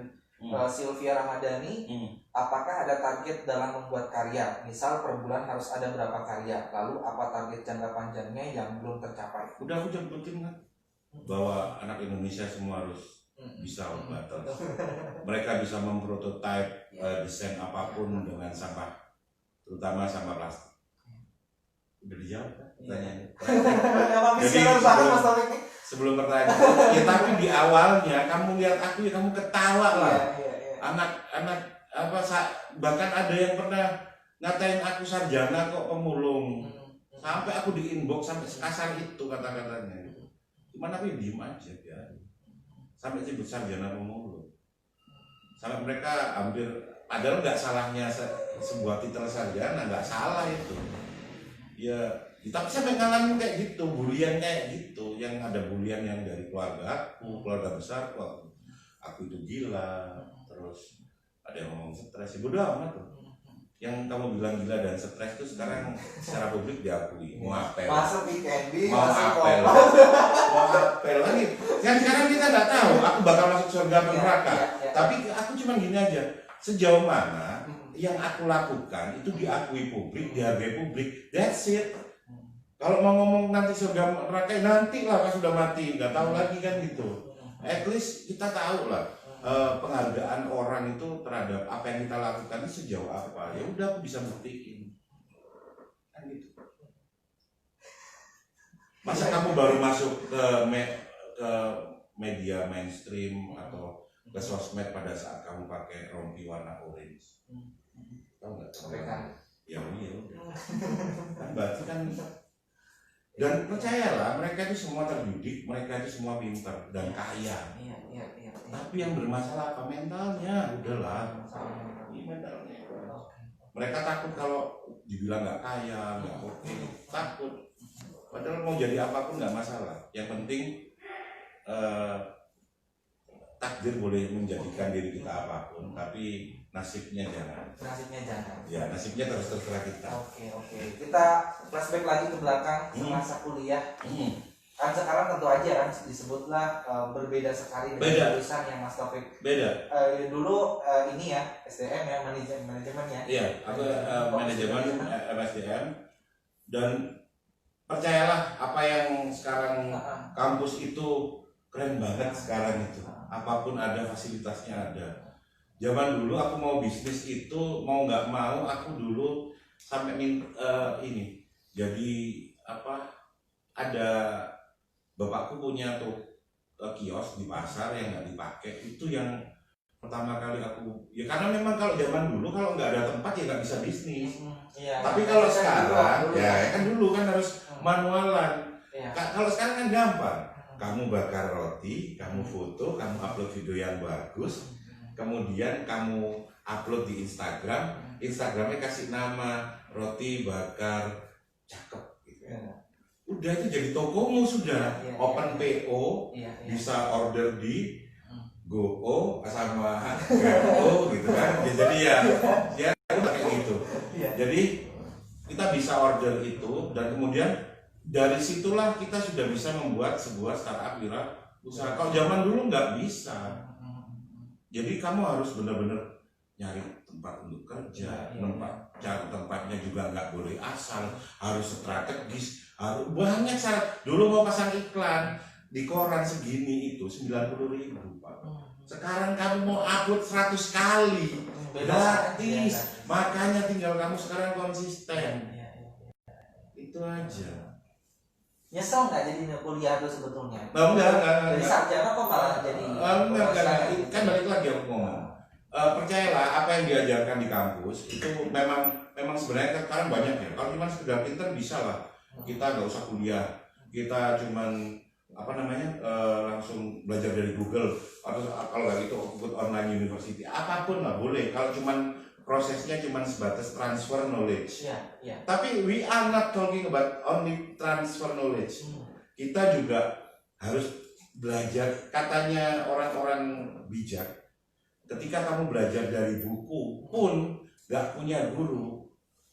Sylvia Ramadhani. Apakah ada target dalam membuat karya? Misal per bulan harus ada berapa karya? Lalu apa target jangka panjangnya yang belum tercapai? Udah aku jemputin kan, bahwa anak Indonesia semua harus bisa batas. Mereka bisa memprototype desain apapun dengan sampah, terutama sampah plastik. Udah dijawab kan pertanyaannya. Jadi sebelum pertanyaan, ya tapi di awalnya kamu lihat aku ya kamu ketawa lah. Anak-anak bahkan ada yang pernah ngatain aku sarjana kok pemulung. Sampai aku di inbox sampai sekasar itu kata-katanya. Cuman aku diem aja ya. Sampai sebut sarjana pemulung. Sampai mereka hampir, padahal nggak salahnya sebuah titel sarjana, nggak salah itu. Ya, tapi sampai ngalamin kayak gitu, bulian kayak gitu, yang ada bulian yang dari keluarga aku, keluarga besar aku itu gila, terus ada yang ngomong stres, bodo amat tuh. Yang kamu bilang gila dan stres itu sekarang secara publik diakui, mau apel, mau apel lagi. Yang sekarang kita nggak tahu, aku bakal masuk surga atau neraka, tapi aku cuma gini aja, sejauh mana yang aku lakukan itu diakui publik, dihargai publik, that's it. Kalau mau ngomong nanti surga neraka, nanti lah pas sudah mati, nggak tahu lagi kan gitu. At least kita tahu lah penghargaan orang itu terhadap apa yang kita lakukan itu sejauh apa. Ya udah aku bisa buktiin. Kan gitu. Masa kamu baru masuk ke media mainstream atau ke sosmed pada saat kamu pakai rompi warna orange? Tahu nggak? Ya iya udah. Kan berarti kan, dan percayalah mereka itu semua terdidik, mereka itu semua pintar dan kaya. Iya. Tapi yang bermasalah apa? Mentalnya. Udahlah. Ini mentalnya. Mereka takut kalau dibilang nggak kaya, nggak oke, takut. Padahal mau jadi apapun nggak masalah. Yang penting takdir boleh menjadikan diri kita apapun, tapi nasibnya jangan. Ya, nasibnya terserah kita. Oke. Kita flashback lagi ke belakang semasa kuliah. Kan sekarang tentu aja kan disebutlah berbeda sekali dengan jurusan yang Mas Taufik. Beda. Dulu ini ya SDM ya, manajemen ya. Iya, aku manajemen MSDM, dan percayalah apa yang sekarang kampus itu keren banget sekarang itu. Apapun ada, fasilitasnya ada. Zaman dulu aku mau bisnis itu mau nggak mau aku dulu sampai ini. Jadi ada bapakku punya tuh kios di pasar yang nggak dipakai, itu yang pertama kali aku, ya karena memang kalau zaman dulu kalau nggak ada tempat ya nggak bisa bisnis. Tapi kalau sekarang ya kan dulu kan harus manualan. Kalau sekarang kan gampang, kamu bakar roti, kamu foto, kamu upload video yang bagus, kemudian kamu upload di Instagramnya kasih nama roti bakar cakep gitu. Udah itu jadi tokomu sudah. Open PO, bisa order di GoO sama GoO gitu kan. Jadi ya kayak gitu. Jadi kita bisa order itu, dan kemudian dari situlah kita sudah bisa membuat sebuah startup usaha. Kalau zaman dulu nggak bisa. Jadi kamu harus benar-benar nyari tempat untuk kerja, cari tempatnya juga nggak boleh asal, harus strategis, harus banyak syarat. Dulu mau pasang iklan di koran segini itu 90.000 Pak. Sekarang kamu mau upload 100 kali gratis. Makanya tinggal kamu sekarang konsisten. Itu aja. Nyesel nggak jadi kuliah itu sebetulnya? Enggak. Jadi sarjana kok malah jadi? Enggak. Kan balik lagi aku ngomong. Percayalah apa yang diajarkan di kampus itu memang sebenarnya sekarang banyak ya. Kalau cuma sekedar pinter bisa lah. Kita nggak usah kuliah. Kita cuman langsung belajar dari Google, atau kalau nggak gitu ikut online university, apapun lah boleh. Kalau cuman prosesnya cuma sebatas transfer knowledge. Tapi we are not talking about only transfer knowledge. Kita juga harus belajar. Katanya orang-orang bijak, ketika kamu belajar dari buku pun gak punya guru,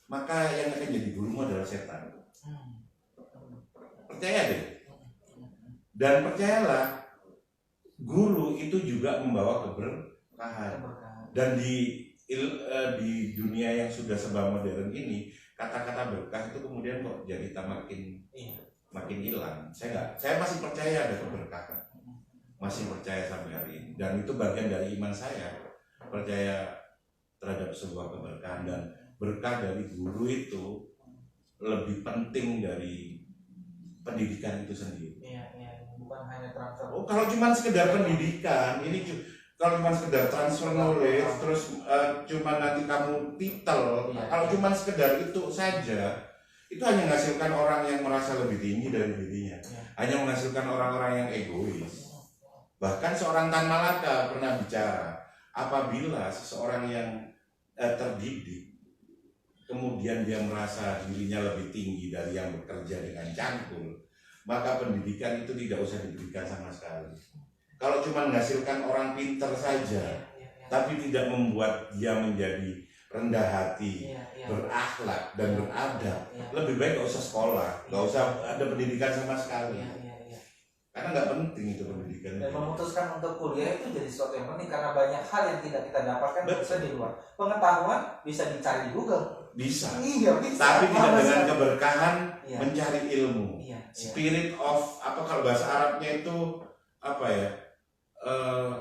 maka yang akan jadi gurumu adalah setan. Percaya deh. Dan percayalah, guru itu juga membawa keberkahan. Dan di dunia yang sudah serba modern ini, kata-kata berkah itu kemudian kok jadi makin hilang. Saya masih percaya ada keberkahan, masih percaya sampai hari ini, dan itu bagian dari iman saya, percaya terhadap sebuah keberkahan. Dan berkah dari guru itu lebih penting dari pendidikan itu sendiri. Bukan hanya transfer. Kalau cuma sekedar pendidikan, kalau cuma sekedar transfer knowledge, terus cuma nanti kamu titel, kalau cuma sekedar itu saja, itu hanya menghasilkan orang yang merasa lebih tinggi dari dirinya, hanya menghasilkan orang-orang yang egois. Bahkan seorang Tan Malaka pernah bicara, apabila seseorang yang terdidik, kemudian dia merasa dirinya lebih tinggi dari yang bekerja dengan cangkul, maka pendidikan itu tidak usah diberikan sama sekali. Kalau cuma menghasilkan orang pinter saja, tapi tidak membuat dia menjadi rendah hati, berakhlak dan beradab, lebih baik gak usah sekolah, gak usah ada pendidikan sama sekali. Karena nggak penting itu pendidikan. Dan memutuskan untuk kuliah itu jadi sesuatu yang penting, karena banyak hal yang tidak kita dapatkan bisa di luar. Pengetahuan bisa dicari di Google. Bisa. Iya, bisa. Tapi tidak dengan keberkahan mencari ilmu. Spirit of kalau bahasa Arabnya itu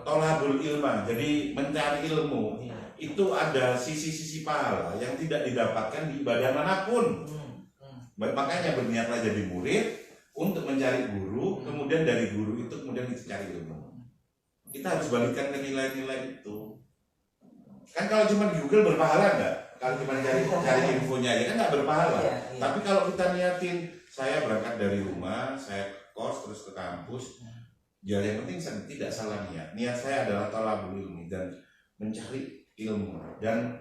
tolabul ilma. Jadi mencari ilmu itu ada sisi-sisi pahala yang tidak didapatkan di ibadah manapun. Makanya berniatlah jadi murid, untuk mencari guru, kemudian dari guru itu kemudian kita cari ilmu. Kita harus balikan ke nilai-nilai itu. Kan kalau cuma di Google berpahala nggak? Kalau cuma cari infonya aja kan nggak berpahala. Iya. Tapi kalau kita niatin, saya berangkat dari rumah, saya kos terus ke kampus, ya yang penting tidak salah niat. Niat saya adalah thalabul ilmi dan mencari ilmu. Dan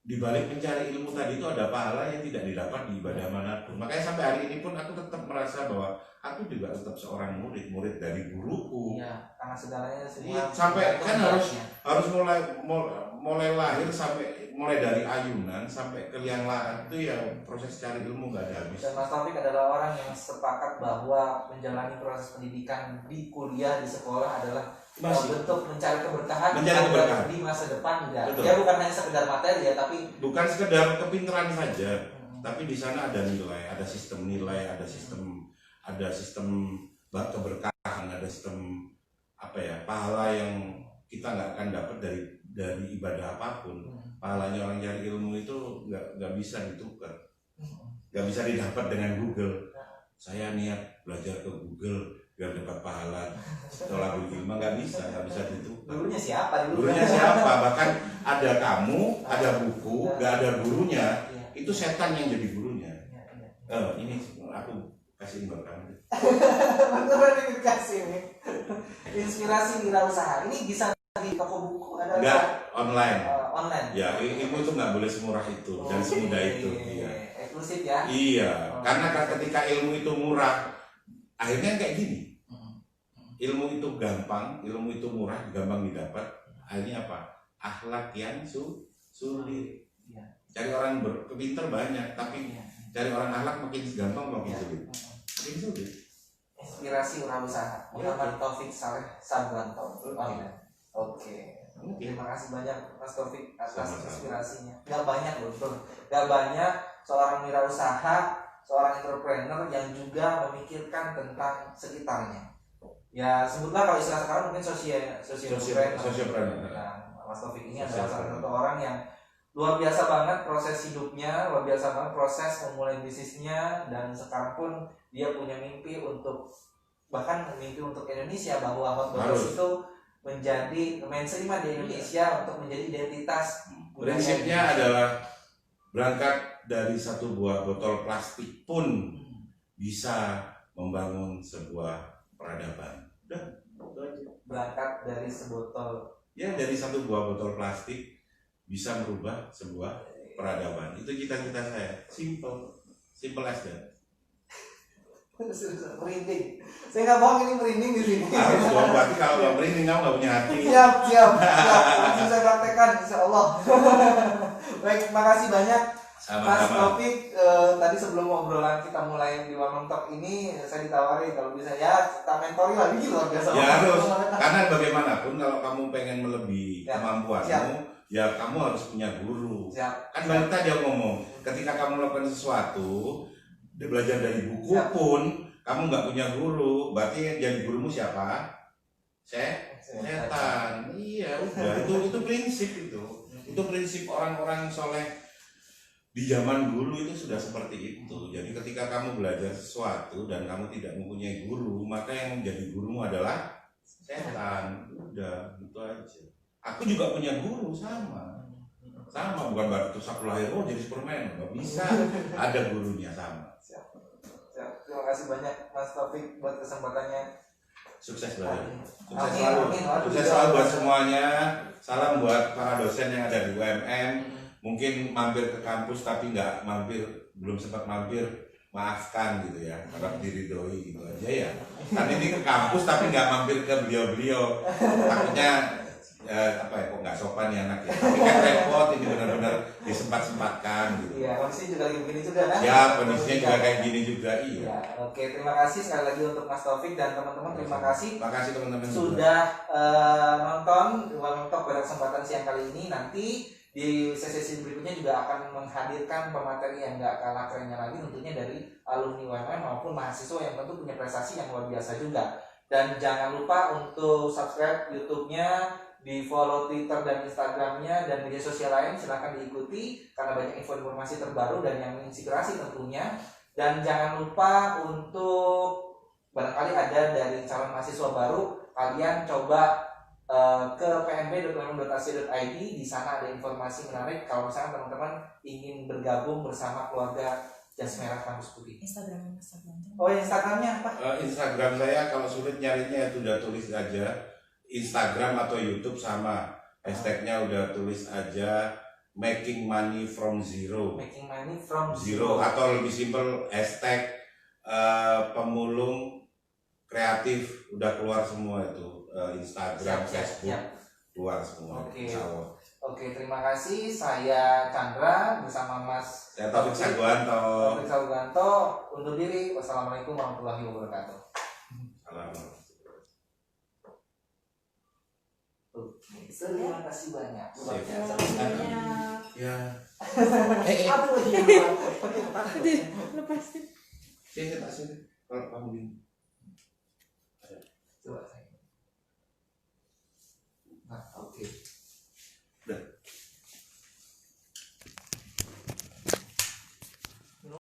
di balik mencari ilmu tadi itu ada pahala yang tidak didapat di ibadah manapun. Makanya sampai hari ini pun aku tetap merasa bahwa aku juga tetap seorang murid dari guruku. Iya, karena segalanya semua. Iya, sampai kan harus mulai lahir sampai mulai dari ayunan sampai ke liang lahat itu ya proses cari ilmu nggak ada habis. Dan Mas Taufik adalah orang yang sepakat bahwa menjalani proses pendidikan di kuliah di sekolah adalah bentuk mencari keberkahan di masa depan juga. Ya bukan hanya sekedar materi ya, tapi bukan sekedar kepintaran saja, tapi di sana ada nilai, ada sistem nilai, ada sistem keberkahan, ada sistem pahala yang kita nggak akan dapat dari ibadah apapun. Pahalanya orang cari ilmu itu nggak bisa ditukar, nggak bisa didapat dengan Google. Saya niat belajar ke Google biar dapat pahala thalabul ilmi, nggak bisa ditukar. Gurunya siapa? Gurunya siapa? Bahkan ada kamu, ada buku, nggak ada gurunya, itu setan yang jadi gurunya. Ini aku kasih buat kamu. Betul dikasih nih. Inspirasi wirausaha ini bisa di toko buku ada? Enggak, online. Online. Ya, ilmu itu nggak boleh semurah itu dan semudah itu. Iya. Eksklusif ya? Iya, karena ketika ilmu itu murah, akhirnya kayak gini. Ilmu itu gampang, ilmu itu murah, gampang didapat. Akhirnya apa? Akhlak yang sulit. Cari orang berpintar banyak, tapi cari orang akhlak makin gampang makin sulit. Makin sulit. Inspirasi wirausaha Muhammad Taufik Saleh Sabranto. Oke. Terima kasih banyak Mas Taufik atas inspirasinya. Gak banyak loh, betul. Gak banyak seorang wirausaha, seorang entrepreneur yang juga memikirkan tentang sekitarnya. Ya sebutlah kalau istilah sekarang mungkin sosiopreneur. Nah, Mas Taufik ini adalah salah satu orang yang luar biasa banget proses hidupnya, luar biasa banget proses memulai bisnisnya, dan sekarang pun dia punya mimpi untuk Indonesia, bahwa Hotbox itu menjadi mainstream di Indonesia untuk menjadi identitas. Prinsipnya adalah berangkat dari satu buah botol plastik pun bisa membangun sebuah peradaban. Udah, itu aja. Berangkat dari sebotol. Ya, dari satu buah botol plastik bisa merubah sebuah peradaban. Itu cita-cita saya. Simple as that. Merinding. Saya nggak bohong, ini merinding di sini. Harus dong, berarti kalau nggak merinding kamu nggak punya hati. Siap. Langsung saya praktekkan, insya Allah. Baik, makasih banyak. Mas Taufik. Tadi sebelum obrolan kita mulai di Warung Talk ini, saya ditawari kalau bisa ya kita mentori lagi, luar biasa. Ya harus, karena bagaimanapun kalau kamu pengen melebihi kemampuanmu, ya kamu harus punya guru. Kan balik tadi aku ngomong, ketika kamu melakukan sesuatu, belajar dari buku pun kamu nggak punya guru, berarti yang jadi gurumu siapa? Setan. Iya, udah itu prinsip itu. Itu prinsip orang-orang soleh di zaman dulu itu sudah seperti itu. Jadi ketika kamu belajar sesuatu dan kamu tidak mempunyai guru, maka yang menjadi gurumu adalah setan. Udah, gitu aja. Aku juga punya guru, sama, bukan berarti terus aku lahir jadi Superman, nggak bisa. Ada gurunya, sama. Siap. Terima kasih banyak Mas Taufik buat kesempatannya. Sukses belajar. Sukses Amin. selalu buat semuanya. Salam buat para dosen yang ada di UMM. Mungkin mampir ke kampus tapi belum sempat mampir, maafkan gitu ya, harap diridhoi gitu aja ya. Kan ini ke kampus tapi nggak mampir ke beliau-beliau, takutnya kok nggak sopan ya anak ya. Tapi kan repot, ini benar-benar disempat-sempatkan gitu. Iya, kondisi juga lagi begini juga kan? Ya, kondisinya juga kayak gini juga, iya. Ya, oke, terima kasih sekali lagi untuk Mas Taufik dan teman-teman. Terima kasih. Terima kasih teman-teman Sudah nonton Warung Talk pada kesempatan siang kali ini. Nanti di sesi berikutnya juga akan menghadirkan pemateri yang gak kalah kerennya lagi, tentunya dari alumni UMM maupun mahasiswa yang tentu punya prestasi yang luar biasa juga. Dan jangan lupa untuk subscribe YouTube-nya, di follow Twitter dan Instagram-nya, dan media sosial lain silahkan diikuti karena banyak informasi terbaru dan yang menginspirasi tentunya. Dan jangan lupa untuk barangkali ada dari calon mahasiswa baru, kalian coba ke pmb.umum.ac.id. Di sana ada informasi menarik kalau misalnya teman-teman ingin bergabung bersama keluarga Jas Merah Kampus Putih. Instagram. Oh, Instagramnya apa? Instagram saya kalau sulit nyarinya udah tulis aja Instagram atau YouTube sama. Hashtagnya udah tulis aja Making Money from Zero. Making Money from Zero atau lebih simpel hashtag pemulung kreatif, udah keluar semua itu. Instagram, Facebook keluar semua. Oke. Insya Allah. Oke, terima kasih. Saya Chandra bersama Mas Saya Taufik Saguanto. undur diri. Wassalamualaikum warahmatullahi wabarakatuh. Oke, terima kasih banyak. Ya. Lepasin. Saya tak sini. Kalau kamu ini. Coba saya. Nah,